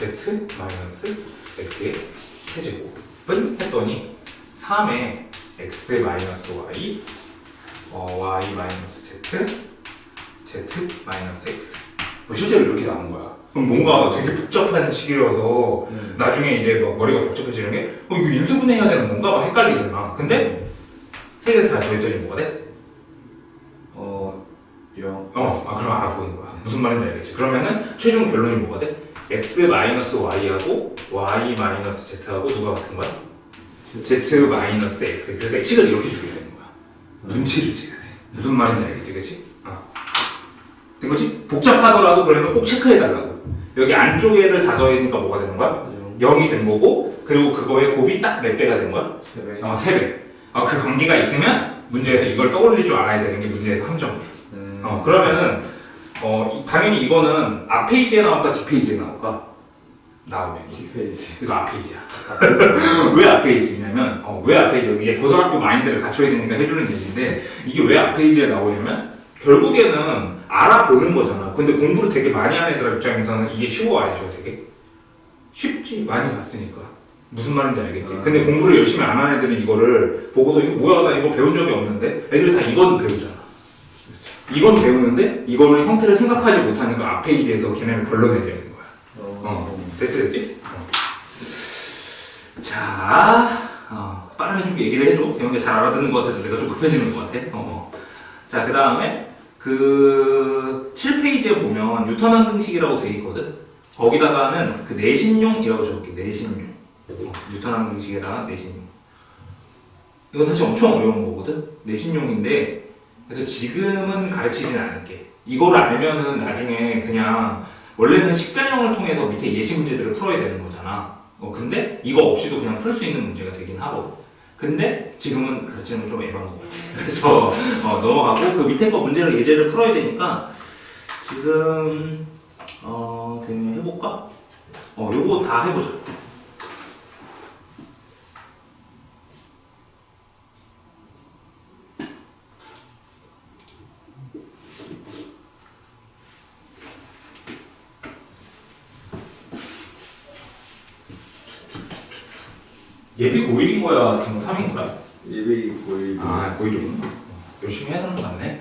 z 마이너스 x의 세제곱은 했더니 3의 x 마이너스 y y 마이너스 z 마이너스 x 실제로 이렇게 나온 거야. 그럼 뭔가 되게 복잡한 식이라서 나중에 이제 막 머리가 복잡해지는 게 이거 인수분해 해야 되는 건가? 막 헷갈리잖아. 근데 세 개 다 더했더니 뭐가 돼? 0. 그럼 알아보는 거야. 무슨 말인지 알겠지? 그러면은 최종 결론이 뭐가 돼? x-y하고 y-z하고 누가 같은 거야? z-x. 그러니까 식을 이렇게 주게 되는 거야. 눈치를 채야 돼. 무슨 말인지 알겠지, 그치? 된 거지? 복잡하더라도 그러면 꼭 체크해달라고. 여기 안쪽에를 다 더해니까 뭐가 되는 거야? 0이 된 거고, 그리고 그거의 곱이 딱 몇 배가 된 거야? 3배. 3배. 그 관계가 있으면 문제에서 이걸 떠올릴 줄 알아야 되는 게 문제에서 함정이야. 그러면은 당연히 이거는 앞 페이지에 나올까 뒷 페이지에 나올까? 나오면 뒷페이지. 이거 앞 페이지야. 왜 앞 페이지냐면 왜 앞 페이지? 이게 고등학교 마인드를 갖춰야 되니까 해주는 얘기인데 이게 왜 앞 페이지에 나오냐면 결국에는 알아보는 거잖아. 근데 공부를 되게 많이 하는 애들 입장에서는 이게 쉬워 알죠, 되게 쉽지. 많이 봤으니까 무슨 말인지 알겠지. 근데 공부를 열심히 안 하는 애들은 이거를 보고서 이거 뭐야, 나 이거 배운 적이 없는데 애들이 다 이건 배우잖아. 이건 배우는데 이거는 형태를 생각하지 못하니까 앞 페이지에서 걔네를 걸러내려는 거야. 됐지? 자, 빠르게 좀 얘기를 해줘. 대형이 잘 알아듣는 것 같아서 내가 좀 급해지는 것 같아. 자, 그 다음에 그 7페이지에 보면 뉴턴 항등식이라고 되어 있거든. 거기다가는 그 내신용이라고 적을게. 내신용. 뉴턴 항등식에다가 내신용. 이건 사실 엄청 어려운 거거든. 내신용인데 그래서 지금은 가르치진 않을게. 이걸 알면은 나중에 그냥 원래는 식변형을 통해서 밑에 예시 문제들을 풀어야 되는 거잖아. 근데 이거 없이도 그냥 풀 수 있는 문제가 되긴 하거든. 근데 지금은 가르치는 건 좀 애매한 것 같아. 그래서 넘어가고 그 밑에 거 문제를 예제를 풀어야 되니까 지금 그냥 해볼까? 요거 다 해보자. 예비 고1인 거야? 중3인 거야? 예비 고일. 고1이구나. 열심히 해야 되는 거 같네.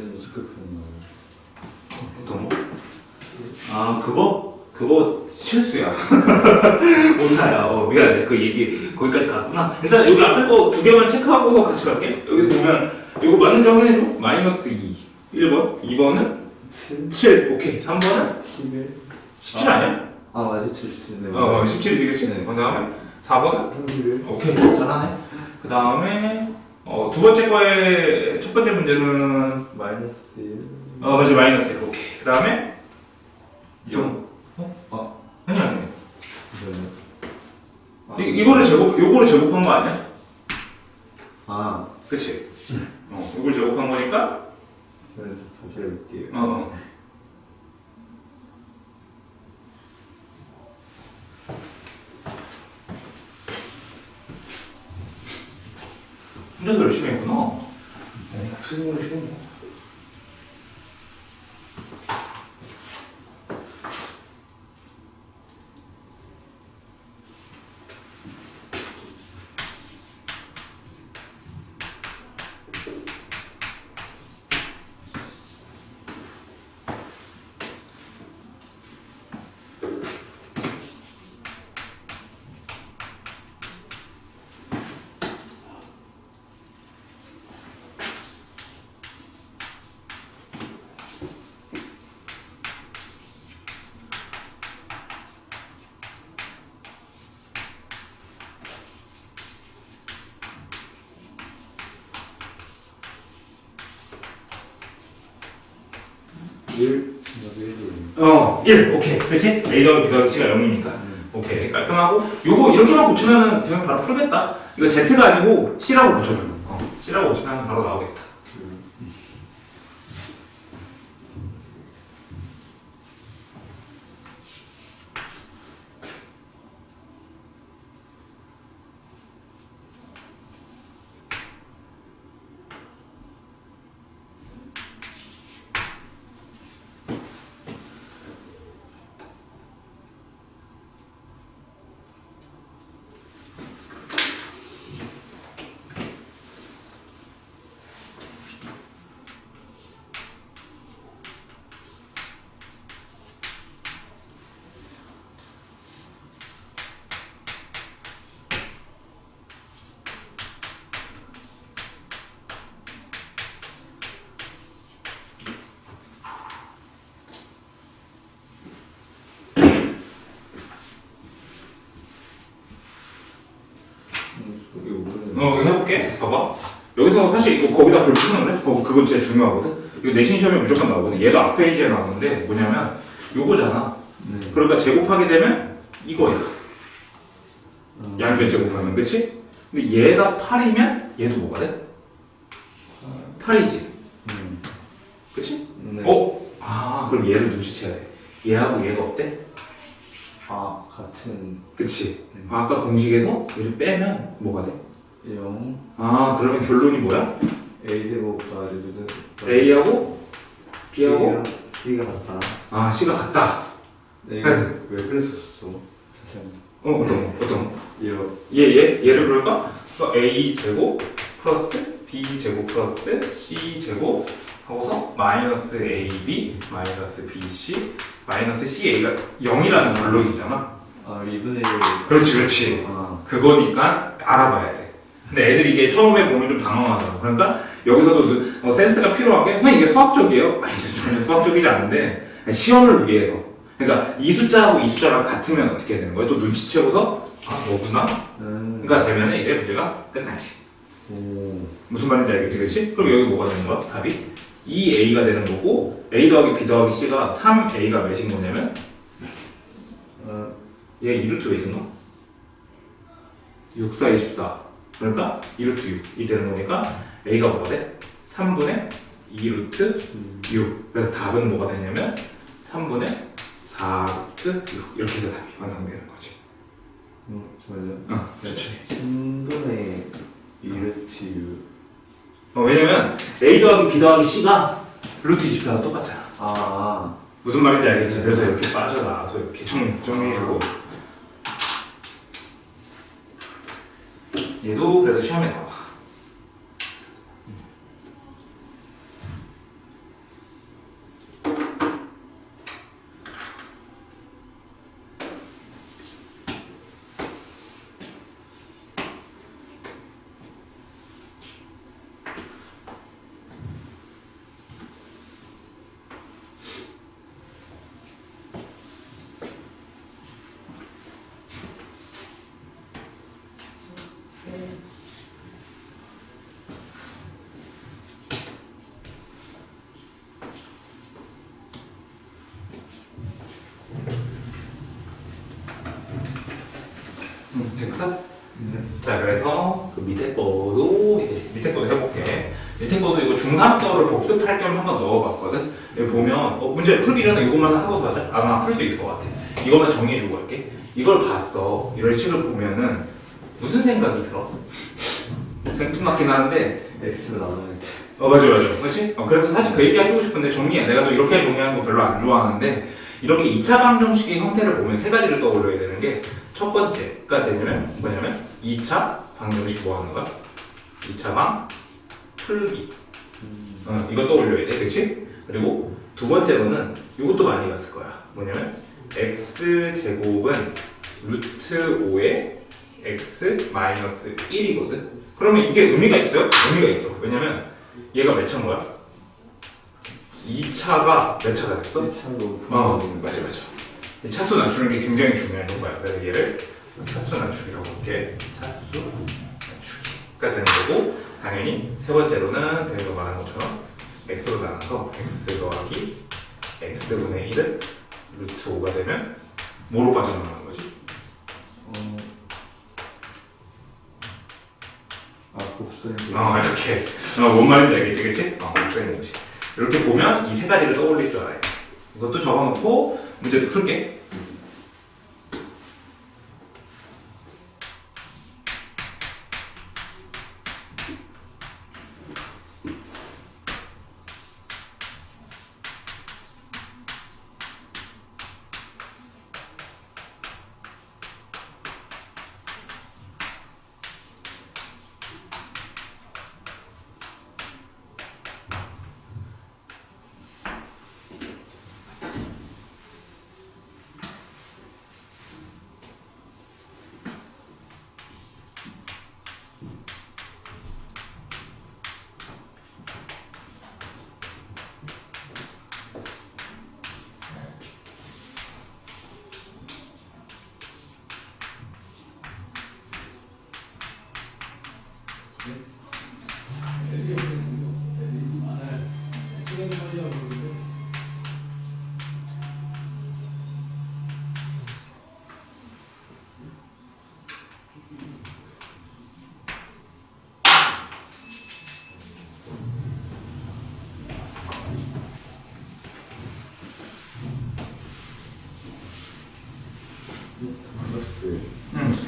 얘는 어떻게 풀었나? 어떤 거? 아 그거 실수야. 오타야. 미안해. 그 얘기 거기까지 갔구나. 일단 여기 앞에 거 두 개만 체크하고서 같이 갈게. 여기서 보면 이거 맞는지 확인해줘. 마이너스 2 1번 2번은 7 오케이 3번은 11. 17 아니야? 아 맞아 77. 네. 17이 되겠지? 네. 그 다음에 4번은? 31. 오케이 잘하네. 그 다음에 두 번째 거의 첫 번째 문제는 마이너스 1. 맞아 마이너스 1 오케이. 그 다음에 0. 아니 이거는. 요거를 제곱한 거 아니야? 아 그치? 이걸 제곱한 거니까 그래서 다시 해볼게요. 혼자서 열심히 했구나. 학생으로 시간 뭐. 일. 1 오케이 그치? A 더하기 B 더하기 C가 0이니까 오케이 깔끔하고 요거 이렇게만 고치면은 그냥 바로 풀겠다. 이거 Z가 아니고 C라고 고쳐줘. C라고 고치면 바로 나오겠다. 이거 해볼게. 봐봐. 여기서 사실 이거 거기다 볼 푸는데 그건 진짜 중요하거든. 이거 내신 시험에 무조건 나오거든. 얘도 앞 페이지에 나오는데 뭐냐면 요거잖아. 네. 그러니까 제곱하게 되면 이거야. 양변 제곱하면 그치? 근데 얘가 8이면 얘도 뭐가 돼? 8이지. 그치? 네. 그럼 얘를 눈치채야 돼. 얘하고 얘가 어때? 아 같은 그치? 아까 공식에서 얘를 빼면 뭐가 돼? 0. 그러면 결론이 뭐야? A 제곱 더하기 A하고 B하고 C가 같다. C가 같다. 네. 왜 그랬었어? 잠시만요. 어떤 거? 이거 얘를 그럴까? A 제곱 플러스 B 제곱 플러스 C 제곱 하고서 마이너스 AB 마이너스 BC 마이너스 CA가 0이라는 블록이잖아. 2분의 1. 그렇지. 그거니까 알아봐야 돼. 근데 애들이 이게 처음에 보면 좀 당황하더라고. 그러니까 여기서도 센스가 필요한 게 선생님 이게 수학적이에요? 전혀 수학적이지 않은데 시험을 위해서. 그러니까 이 숫자하고 이 숫자랑 같으면 어떻게 해야 되는 거야? 또 눈치채고서 뭐구나? 그러니까 되면 이제 문제가 끝나지. 무슨 말인지 알겠지, 그렇지? 그럼 여기 뭐가 되는 거야? 답이 2A가 되는 거고 A 더하기 B 더하기 C가 3A가 몇인 거냐면 얘 2루트 몇인가? 6, 4, 24 그러니까 2루트 6이 되는 거니까 A가 뭐가 돼? 3분의 2루트 6 그래서 답은 뭐가 되냐면 3분의 4루트 6 이렇게 해서 답이 완성되는 거지. 잠깐만요. 좋지. 3분의 2루트 6. 왜냐면 A 더하기 B 더하기 C가 루트 24랑 똑같잖아. 무슨 말인지 알겠지? 그래서 이렇게 빠져나와서 이렇게 정리해주고 얘도 그래서 시험에 나와. 됐어? 네. 자, 그래서 그 밑에 거도 해볼게. 밑에 거도 이거 중3 거를 복습할 겸 한번 넣어봤거든. 여기 보면 문제 풀기 전에 이것만 하고서 하자. 아마 풀 수 있을 것 같아. 이것만 정리해주고 갈게. 이걸 봤어. 이런 식을 보면은 무슨 생각이 들어? 생뚱맞긴 하는데 X를 나눠야 돼. 맞아. 그렇지? 그래서 사실 그 얘기 해주고 싶은데 정리해. 내가 또 이렇게 정리하는 거 별로 안 좋아하는데 이렇게 2차 방정식의 형태를 보면 세 가지를 떠올려야 되는 게 첫 번째가 되냐면 뭐냐면 2차 방정식 뭐 하는 거야? 2차 방 풀기. 이거 떠올려야 돼. 그렇지? 그리고 두 번째로는 이것도 많이 갔을 거야. 뭐냐면 x제곱은 루트 5의 x 마이너스 1이거든. 그러면 이게 의미가 있어요? 의미가 있어. 왜냐면 얘가 몇 차인 거야? 2차가 몇 차가 됐어? 1차로 맞아. 이 차수 낮추는 게 굉장히 중요한 거야. 그래서 얘를 차수 낮추기라고 할게. 차수 낮추기가 되는 거고, 당연히 세 번째로는 대회가 말한 것처럼 x로 나눠서 x 더하기 x분의 1을 루트 5가 되면 뭐로 빠져나가는 거지? 곱셈. 이렇게. 뭔 말인지 알겠지, 그치? 곱셈인 거지. 이렇게 보면 이 세 가지를 떠올릴 줄 알아요. 이것도 적어놓고 문제도 풀게.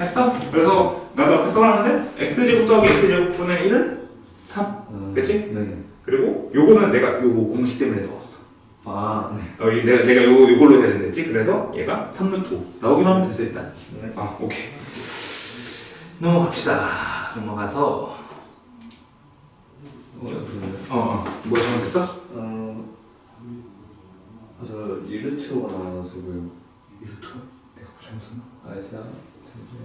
했어? 그래서 나도 앞에 써놨는데 x제곱 더하기 x제곱분의 1은 3 그치? 네. 그리고 요거는 내가 요거 공식 때문에 넣었어. 네. 내가 요걸로 해야 된댔지? 그래서 얘가 3루트 5 나오기만 하면 됐어 일단. 네. 오케이. 넘어갑시다. 넘어가서 뭐 잘못됐어? 저 1루트가 나눠서고요. 1루트? 내가 뭐 잘못했나? 알사.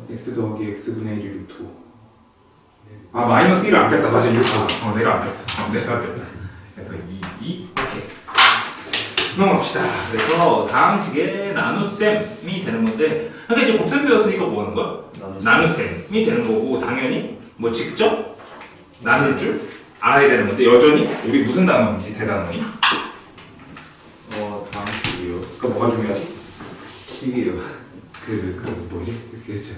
x 더하기 x분의 1이 루트 5. 마이너스 1을 안 뺐다. 맞아, 1루트. 내가 안 뺐어. 내가 뺐다. 그래서 2, 오케이. 넘어갑시다. 그래서 다음 식의 나눗셈이 되는 건데, 그러니까 이제 곱셈 배웠으니까 뭐 하는 거야? 나눗셈이 되는 거고, 당연히 뭐 직접 나눌 줄 알아야 되는 건데, 여전히 우리 무슨 단원이지, 대단원이? 다음 식이요. 그거 뭐가 중요하지? 식이요. 뭐지? 그치.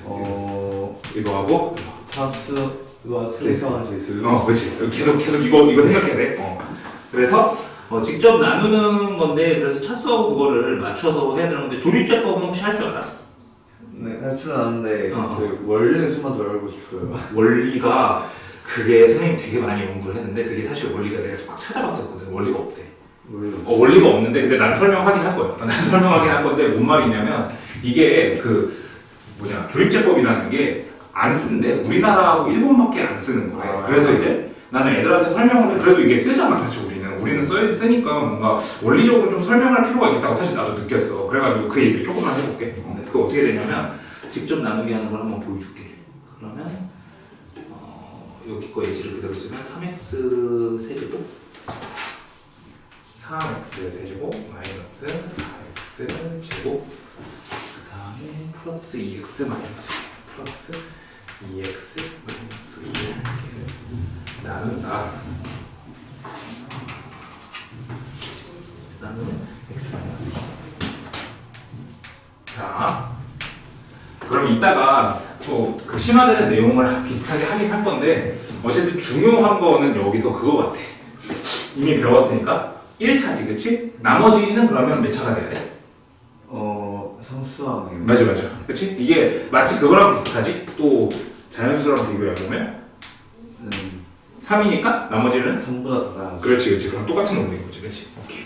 이거 하고, 사수와 특성한 재수. 그렇지. 계속 이거 생각해야 돼. 그래서 직접 나누는 건데, 그래서 차수하고 그거를 맞춰서 해야 되는 건데, 조립제법은 혹시 할 줄 알아? 네, 할 줄은 아는데 그 원래 수만 더 알고 싶어요. 원리가 그게 선생님 되게 많이 연구를 했는데, 그게 사실 원리가 내가 막 찾아봤었거든. 원리가 없대. 원리가 없는데, 근데 난 설명하긴 할 거야. 난 설명하긴 할 건데, 뭔 말이냐면, 이게 조립제법이라는 게 안 쓴대. 우리나라하고 일본밖에 안 쓰는 거래. 그래서 이제 나는 애들한테 설명을 해. 그래도 이게 쓰잖아, 사실 우리는 쓰니까 뭔가 원리적으로 좀 설명할 필요가 있겠다고 사실 나도 느꼈어. 그래가지고 그 얘기를 조금만 해볼게. 그게 어떻게 되냐면, 직접 나누기 하는 걸 한번 보여줄게. 그러면, 여기 거 예시를 그대로 쓰면 3x 세제곱 3x 세제곱 마이너스 4x 제곱 그 다음에 플러스 2x 마이너스 플러스 2x 마이너스 2를 나눈다. 나누는 x 마이너스 2. 자, 그럼 이따가 또 그 심화되는 내용을 비슷하게 하긴 할 건데 어쨌든 중요한 거는 여기서 그거 같아. 이미 배웠으니까 1차지, 그치? 나머지는 그러면 몇 차가 돼야 돼? 상수항이요. 맞아. 그치? 이게 마치 그거랑 비슷하지? 또 자연수랑 비교해보면 3이니까 나머지는 3보다 더 나아. 그렇지. 그럼 똑같은 놈인 거지, 그치? 오케이.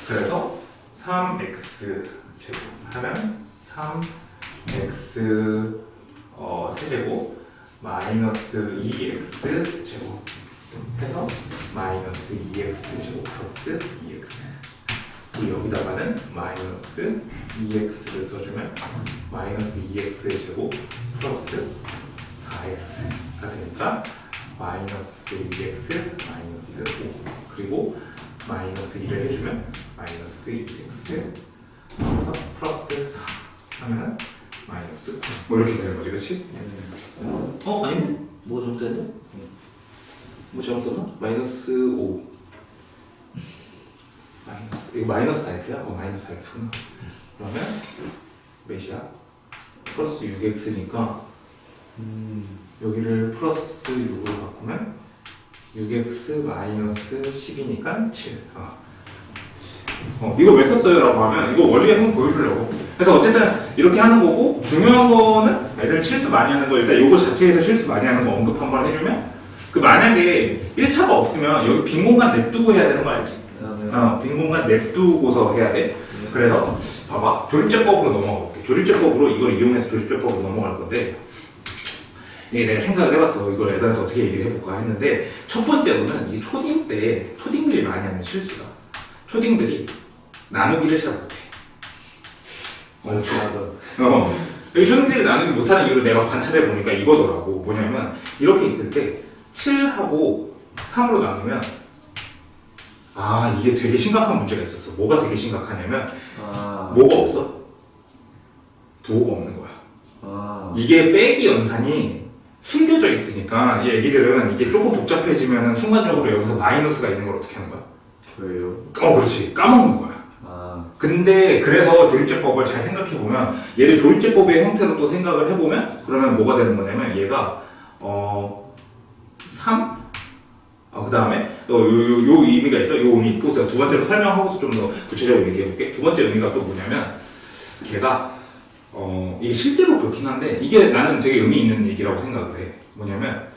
그래서 3x 제곱 하면 3x 세제곱 마이너스 2x 제곱 해서 마이너스 2x 제곱 플러스 2x 그리고 여기다가는 마이너스 2x를 써주면 마이너스 2x의 제곱 플러스 4x가 되니까 마이너스 2x 마이너스 5 그리고 마이너스 2를 해주면 마이너스 2x 그래서 플러스 4 하면 마이너스 9 뭐 이렇게 되는 거지, 그치? 아닌데? 뭐 잘못됐는데? 뭐 잘못 썼나? 마이너스 5 이거 마이너스 4x야? 마이너스 4x구나 그러면 몇이야? 플러스 6x니까 여기를 플러스 6으로 바꾸면 6x 마이너스 10이니까 7 이거 왜 썼어요? 라고 하면 이거 원리 한번 보여주려고 그래서 어쨌든 이렇게 하는 거고 중요한 거는 애들 실수 많이 하는 거 일단 이거 자체에서 실수 많이 하는 거 언급 한번 해주면 그 만약에 1차가 없으면 여기 빈 공간 냅두고 해야 되는 거 알지? 빈 공간 냅두고서 해야 돼 그래서 봐봐 조립제법으로 넘어가 볼게 조립제법으로 이걸 이용해서 조립제법으로 넘어갈 건데 이게 내가 생각을 해봤어 이걸 애들한테 어떻게 얘기를 해볼까 했는데 첫 번째로는 이 초딩 때 초딩들이 많이 하는 실수가 초딩들이 나누기를 잘 못해 맞아. 여기 초딩들이 나누기 못하는 이유를 내가 관찰해 보니까 이거더라고 뭐냐면 이렇게 있을 때 7하고 3으로 나누면 이게 되게 심각한 문제가 있었어 뭐가 되게 심각하냐면 뭐가 없어? 부호가 없는 거야 이게 빼기 연산이 숨겨져 있으니까 이 애기들은 이게 조금 복잡해지면 순간적으로 여기서 마이너스가 있는 걸 어떻게 하는 거야? 왜요? 그렇지 까먹는 거야 근데 그래서 조립제법을 잘 생각해보면 얘를 조립제법의 형태로 또 생각을 해보면 그러면 뭐가 되는 거냐면 얘가 3? 그 다음에 요 의미가 있어. 요 의미 또 두 번째로 설명하고서 좀 더 구체적으로 얘기해볼게. 두 번째 의미가 또 뭐냐면 걔가 이게 실제로 그렇긴 한데 이게 나는 되게 의미 있는 얘기라고 생각을 해. 뭐냐면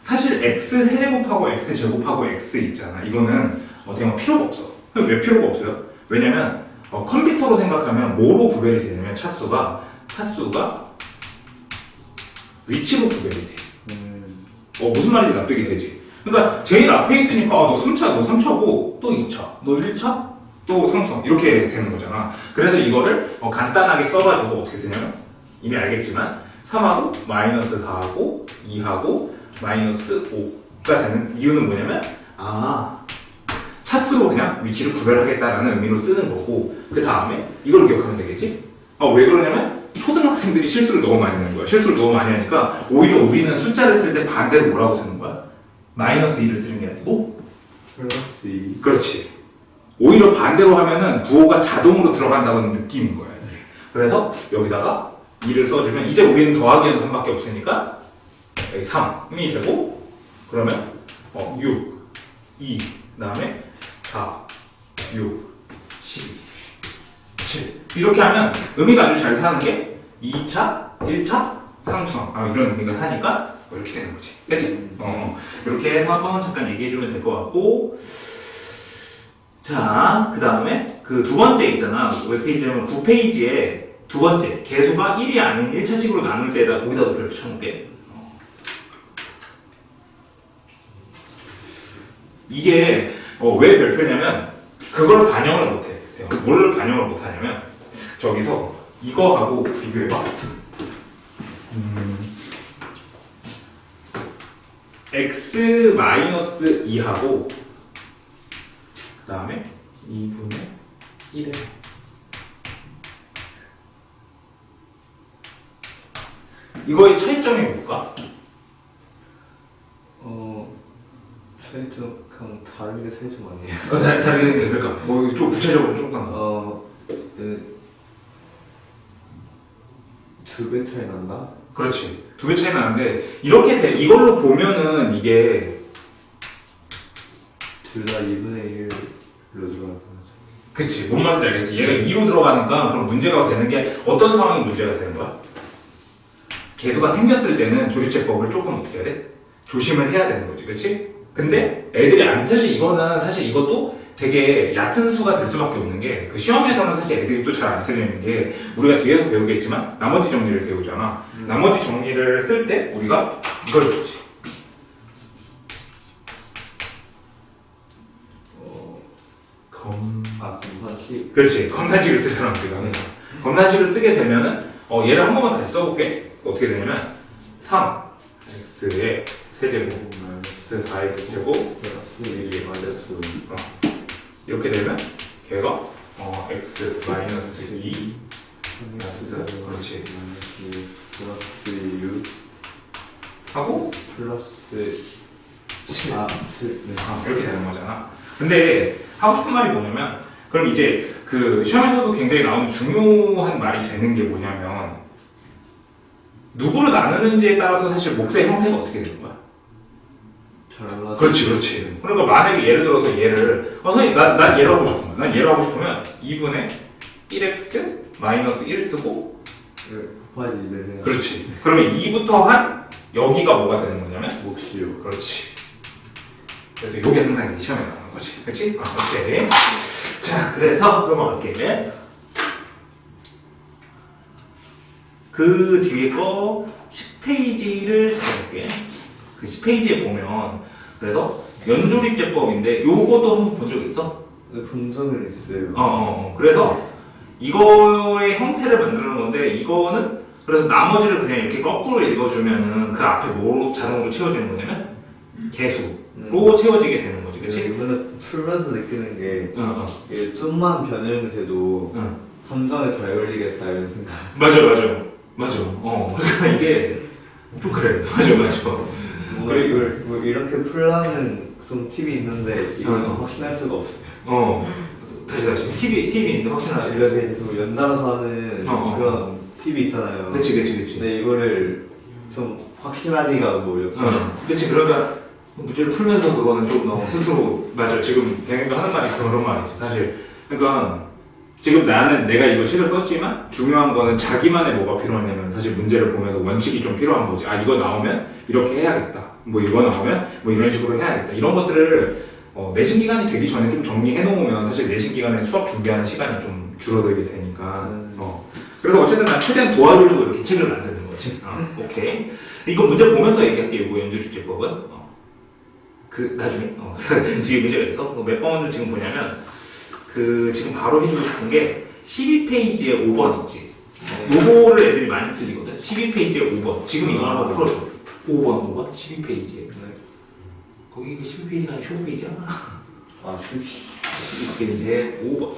사실 x 세제곱하고 x 제곱하고 x 있잖아. 이거는 어떻게 보면 필요가 없어. 왜 필요가 없어요? 왜냐면 컴퓨터로 생각하면 뭐로 구별이 되냐면 차수가 위치로 구별이 돼. 무슨 말인지 납득이 되지. 그러니까 제일 앞에 있으니까 너 3차고 또 2차, 너 1차, 또 3차 이렇게 되는 거잖아. 그래서 이거를 간단하게 써가지고 어떻게 쓰냐면 이미 알겠지만 3하고 마이너스 4하고 2하고 마이너스 5가 되는 이유는 뭐냐면 차수로 그냥 위치를 구별하겠다라는 의미로 쓰는 거고 그 다음에 이걸 기억하면 되겠지? 왜 그러냐면 초등학생들이 실수를 너무 많이 하는 거야. 실수를 너무 많이 하니까 오히려 우리는 숫자를 쓸 때 반대로 뭐라고 쓰는 거야? 마이너스 2를 쓰는 게 아니고 플러스 2. 그렇지. 오히려 반대로 하면은 부호가 자동으로 들어간다는 느낌인 거야. 이게. 그래서 여기다가 2를 써주면 이제 우리는 더하기 연산밖에 없으니까 3이 되고 그러면 6, 2, 그 다음에 4, 6, 12, 7 이렇게 하면 의미가 아주 잘 사는 게 2차, 1차, 3차 이런 의미가 사니까 이렇게 되는 거지. 그치? 이렇게 해서 한번 잠깐 얘기해주면 될 것 같고 자, 그 다음에 그 두 번째 있잖아. 웹페이지는 9페이지에 두 번째 개수가 1이 아닌 1차식으로 나눌 때에다 거기다도 별표 쳐놓을게. 이게 왜 별표냐면 그걸 반영을 못해. 뭘 반영을 못하냐면 저기서 이거하고 비교해봐. x-2하고 그 다음에 2분의 1에 이거의 차이점이 뭘까? 차이점 그냥 다른 게 차이점 아니에요? 다르게 그러니까 뭐 좀 구체적으로 조금 두 두 배 차이 난다? 그렇지. 2배 차이 나는데 이렇게 이걸로 보면은 이게 둘 다 2분의 1로 들어갈 거지. 그치. 뭔 말인지 알겠지. 얘가 2로 들어가니까 그럼 문제가 되는 게 어떤 상황이 문제가 되는 거야? 개수가 생겼을 때는 조집제법을 조금 어떻게 해야 돼? 조심을 해야 되는 거지. 그치? 근데 애들이 안 이거는 사실 이것도 되게 얕은 수가 될 수밖에 없는 게 그 시험에서는 사실 애들이 또 잘 안 틀리는 게 우리가 뒤에서 배우겠지만 나머지 정리를 배우잖아. 나머지 정리를 쓸 때 우리가 이걸 쓰지. 검사식. 그렇지. 검산식을 쓰잖아 우리가. 검산식을 쓰게 되면은 얘를 한 번만 다시 써볼게. 어떻게 되냐면 3x의 세제곱 x 4x 제곱 플러스 1 마이너스 이렇게 되면 걔가 x 마이너스 2 마이너스 그렇지 플러스 6 하고 플러스 7 7 네. 이렇게 되는 거잖아. 근데 하고 싶은 말이 뭐냐면 그럼 이제 그 시험에서도 굉장히 나오는 중요한 말이 되는 게 뭐냐면 누구를 나누는지에 따라서 사실 몫의 형태가 어떻게 되는 거야? 잘라서 그렇지. 그러니까 만약에 예를 들어서 얘를 선생님 난 얘로 하고 싶으면 난 얘로 하고 싶으면 2분의 1x 마이너스 1 쓰고 곱하기 2를 해야 그렇지. 그러면 2부터 한 여기가 뭐가 되는 거냐면 몫이요. 그렇지. 그래서 요게 항상 이제 시험에 나오는 거지. 그렇지? 오케이. 자, 그래서 넘어갈게. 그 뒤에 거 10페이지를 찾아볼게. 그 10페이지에 보면 그래서 연조립제법인데 요거도 한번 본 적 있어? 본 적은 있어요. 그래서 이거의 형태를 만드는 건데 이거는 그래서 나머지를 그냥 이렇게 거꾸로 읽어주면은 그 앞에 뭐로 자동으로 채워지는 거냐면 개수로 채워지게 되는 거지. 그치? 이거는 풀면서 느끼는 게 어. 이게 좀만 변형돼도 함정에 잘 걸리겠다 이런 생각. 맞아. 그러니까 이게 좀 그래. 맞아. 뭔가 이걸 뭐 이렇게 풀라는 좀 팁이 있는데 이걸 좀 확신할 수가 없어요. 다시. 팁이 있는데 확신하지. 이렇게 계속 연달아서 하는 그런 팁이 있잖아요. 그치. 근데 이거를 좀 확신하기가 뭐 이렇게. 그치. 그러니까 문제를 풀면서 그거는 좀 너무 스스로 맞아. 지금 대행가 하는 말이 그런 말이지. 사실. 그러니까 지금 나는 내가 이거 책을 썼지만 중요한 거는 자기만의 뭐가 필요하냐면 사실 문제를 보면서 원칙이 좀 필요한 거지. 아 이거 나오면 이렇게 해야겠다. 뭐 이거 나오면 뭐 이런 식으로 해야겠다. 이런 것들을 내신 기간이 되기 전에 좀 정리해 놓으면 사실 내신 기간에 수업 준비하는 시간이 좀 줄어들게 되니까. 그래서 어쨌든 난 최대한 도와주려고 이렇게 책을 만드는 거지. 오케이. 이거 문제 보면서 얘기할게. 이거 연주주제법은 그 나중에 뒤에 문제가 있어. 몇 번을 지금 보냐면 그 지금 바로 해주고 싶은 게 12페이지에 5번 있지. 요거를 애들이 많이 틀리거든. 12페이지에 5번. 지금 이거 한번 풀어줘. 5번 12페이지에. 거기 12페이지가 아니라 쇼페이지야. 12페이지에 5번.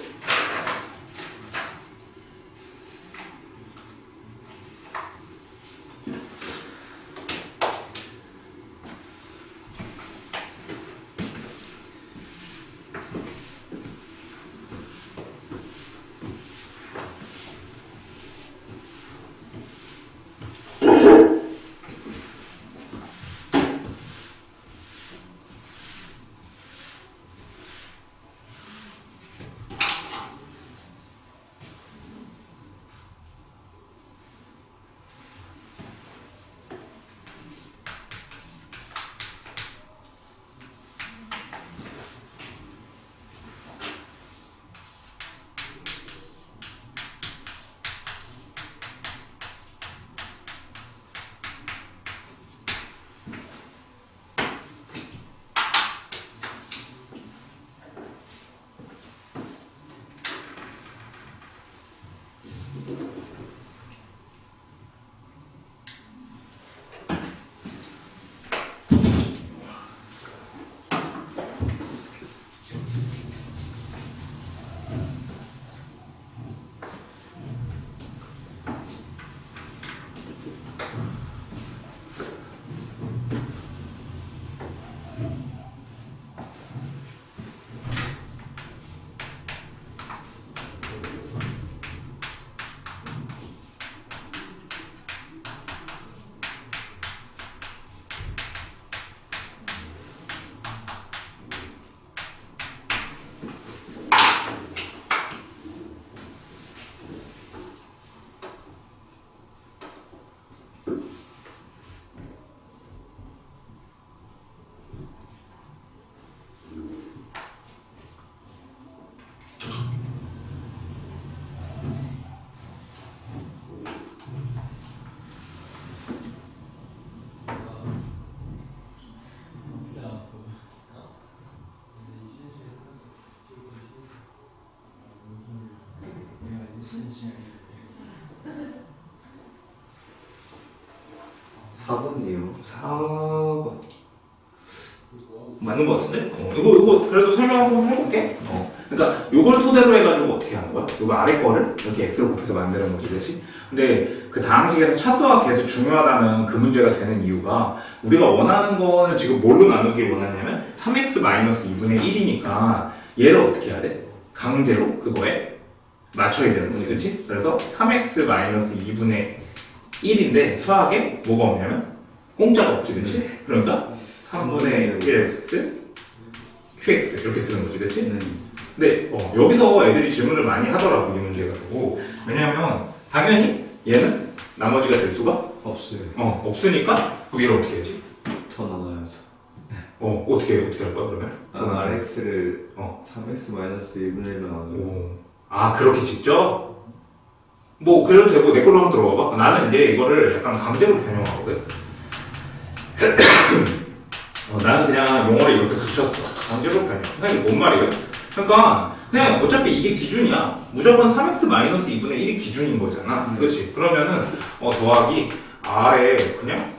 4번이요. 4번 맞는 것 같은데? 이거 그래도 설명 한번 해볼게. 그러니까 요걸 토대로 해가지고 어떻게 하는 거야? 요거 아래 거를 이렇게 x로 곱해서 만드는 거지, 그렇지? 근데 그 다항식에서 차수와 계수 중요하다는 그 문제가 되는 이유가 우리가 원하는 거는 지금 뭘로 나누길 원하냐면 3x-2분의 1이니까 얘를 어떻게 해야 돼? 강제로 그거에 맞춰야 되는 거지, 그렇지? 그래서 3x-2분의 1인데 수학에 뭐가 없냐면 공짜가 없지, 그렇지? 그러니까 3분의 1x qx 이렇게 쓰는 거지, 그렇지? 근데 여기서 애들이 질문을 많이 하더라고, 이 문제 가지고. 왜냐면 당연히 얘는 나머지가 될 수가 없어요. 없으니까 그럼 얘를 어떻게 해야지? 더 나눠야죠. 어떻게 할 거야 그러면? RX를 3x-2분의 1로 나누고. 그렇게 직접? 뭐 그래도 되고 내 걸로 한번 들어봐봐. 나는 이제 이거를 약간 강제로 변형하거든. 나는 그냥 용어를 이렇게 붙였어. 강제로 변형. 그냥 이게 뭔 말이에요? 그러니까 그냥 어차피 이게 기준이야. 무조건 3x-2분의 1이 기준인 거잖아. 그렇지? 그러면은 더하기 R에 그냥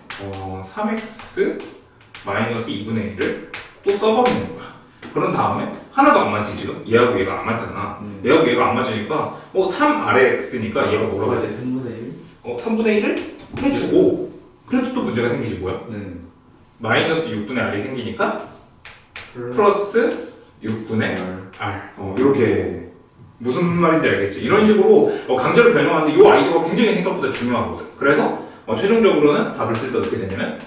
3x-2분의 1을 또 써버리는 거야. 그런 다음에 하나도 안 맞지 지금? 얘하고 얘가 안 맞잖아. 얘하고 얘가 안 맞으니까 3RX니까 얘가 뭐라고 해야 돼? 3분의 1? 3분의 1을 해주고 그래도 또 문제가 생기지 뭐야? 마이너스 6분의 R이 생기니까 플러스 6분의 R. 이렇게 무슨 말인지 알겠지? 이런 식으로 강제로 변형하는데 이 아이디어가 굉장히 생각보다 중요하거든. 그래서 최종적으로는 답을 쓸 때 어떻게 되냐면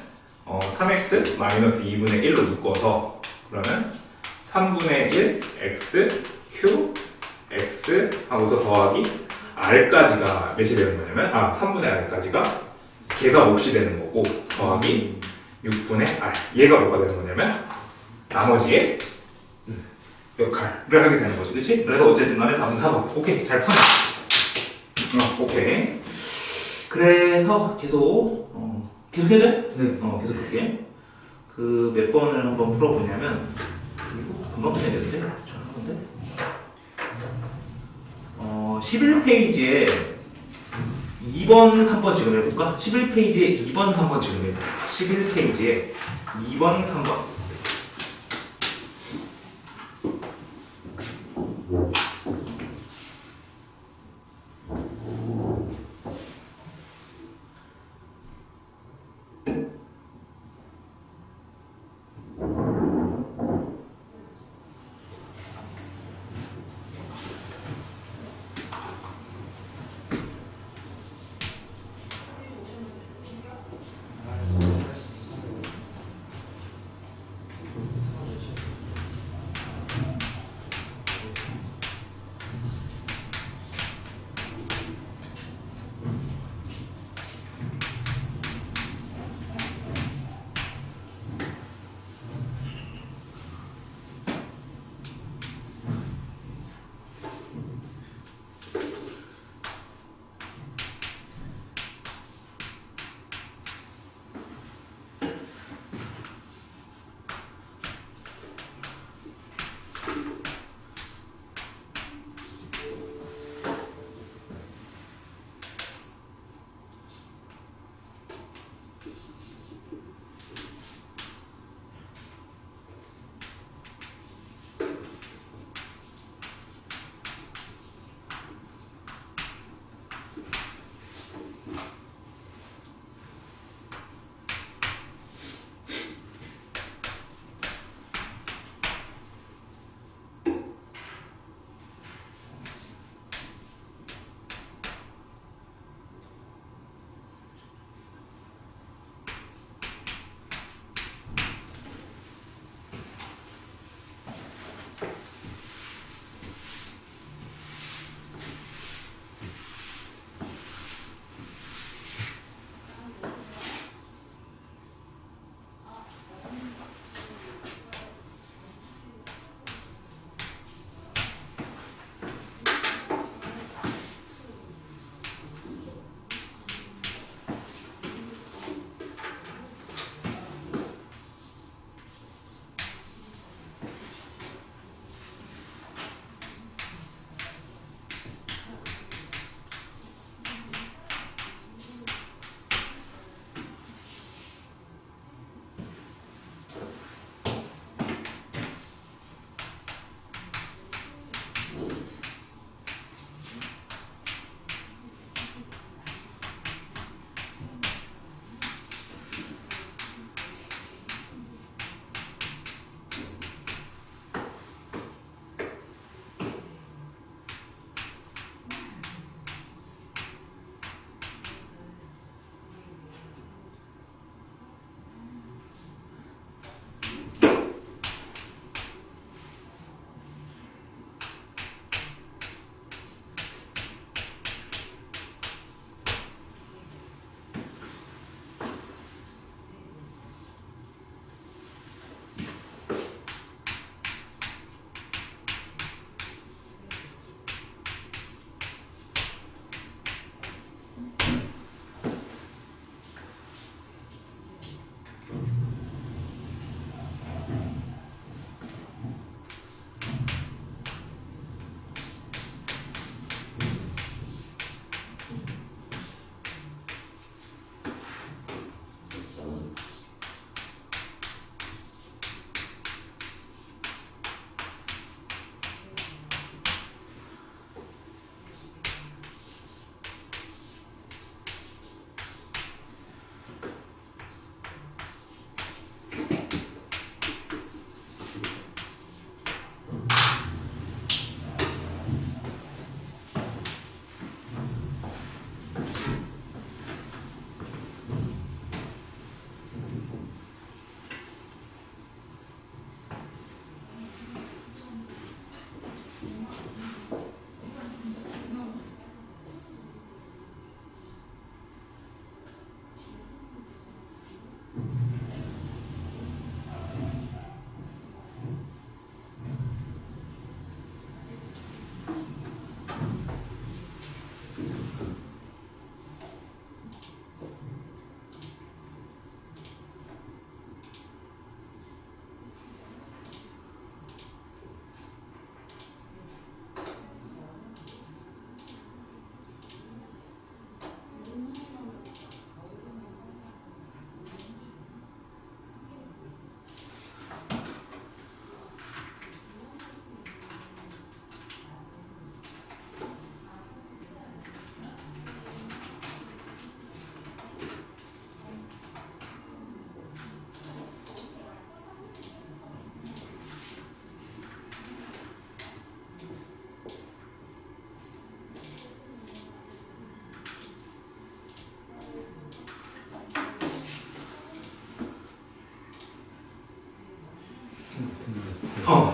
3x-2분의 1로 묶어서 그러면 3분의 1 x q x 하고서 더하기 r까지가 몇이 되는 거냐면 3분의 r까지가 걔가 몫이 되는 거고 더하기 6분의 r 얘가 뭐가 되는 거냐면 나머지의 역할을 하게 되는 거지, 그렇지? 그래서 어쨌든 간에 답은 4번. 오케이, 잘 푸네. 오케이. 그래서 계속 해야 돼? 계속 할게. 그 몇 번을 한번 풀어보냐면 이거 금방 풀어야겠는데? 잘하는데? 11페이지에 2번, 3번 지금 해볼까? 11페이지에 2번, 3번 지금 해볼까? 11페이지에 2번, 3번.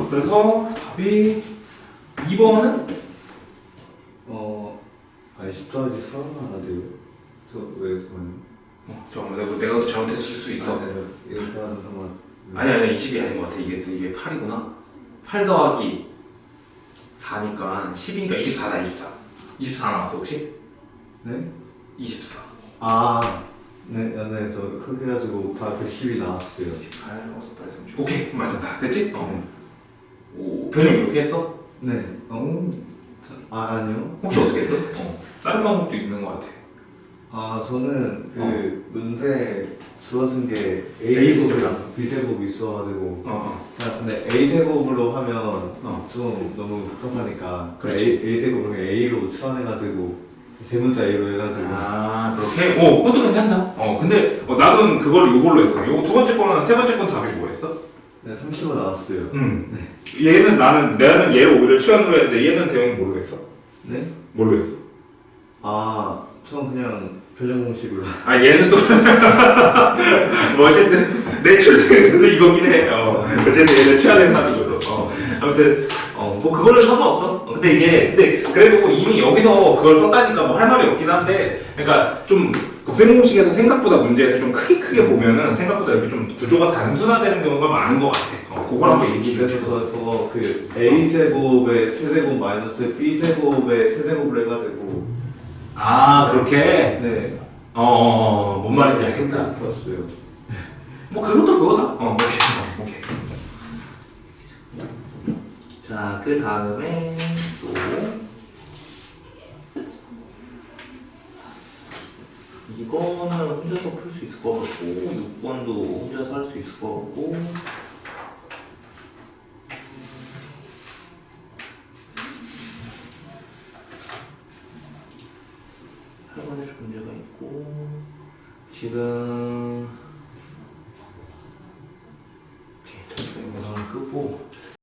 그래서 답이 2번은? 아니 10 더하기 4가 안 돼요? 저왜 그러면? 잠깐만 내가 또 잘못했을 수 있어. 여기서 하는 동안 아니 20이 아닌 것 같아. 이게 8이구나. 8 더하기 4니까 10이니까 24다 24. 24 나왔어 혹시? 네? 24. 네, 저 그렇게 해가지고 다 10이 나왔어요. 18, 8, 30. 오케이 맞았다. 됐지? 네. 오, 변형 이렇게 했어? 네. 아니요. 혹시 어떻게 했어? 다른 방법도 있는 것 같아. 저는 그 문제 주어진 게 A제곱이랑 B제곱이 있어가지고 근데 A제곱으로 하면 좀 너무 복잡하니까 A제곱을 A로 치환해가지고 세 문자 A로 해가지고 그렇게? 그것도 괜찮다. 근데 나는 그걸 요걸로 했거든. 요거 두 번째 거는 세 번째 건 답이 뭐였어? 네, 30번 나왔어요. 얘는 나는 얘를 오히려 치환으로 했는데 얘는 대형이 모르겠어. 네? 모르겠어. 전 그냥 교정 공식으로. 얘는 또 뭐 어쨌든 내 출생에서도 이거긴 해. 어쨌든 얘는 치환을 하는 걸로. 아무튼 뭐 그거는 상관없어. 근데 그래도 이미 여기서 그걸 썼다니까 뭐 할 말이 없긴 한데, 그러니까 좀 곱셈공식에서 생각보다 문제에서 좀 크게 보면은 생각보다 이렇게 좀 구조가 단순화되는 경우가 많은 것 같아. 그걸 한번 얘기해 주세요. 그래서 저거 그 A제곱에 세제곱 마이너스 B제곱에 세제곱을 해가지고 그렇게? 네. 뭔 말인지 알겠다. 풀었어요. 뭐 그것도 그거다. 오케이. 자, 그 다음에 또 이거는 혼자서 풀 수 있을 것 같고 6번도 혼자서 할 수 있을 것 같고 8번에 문제가 있고 지금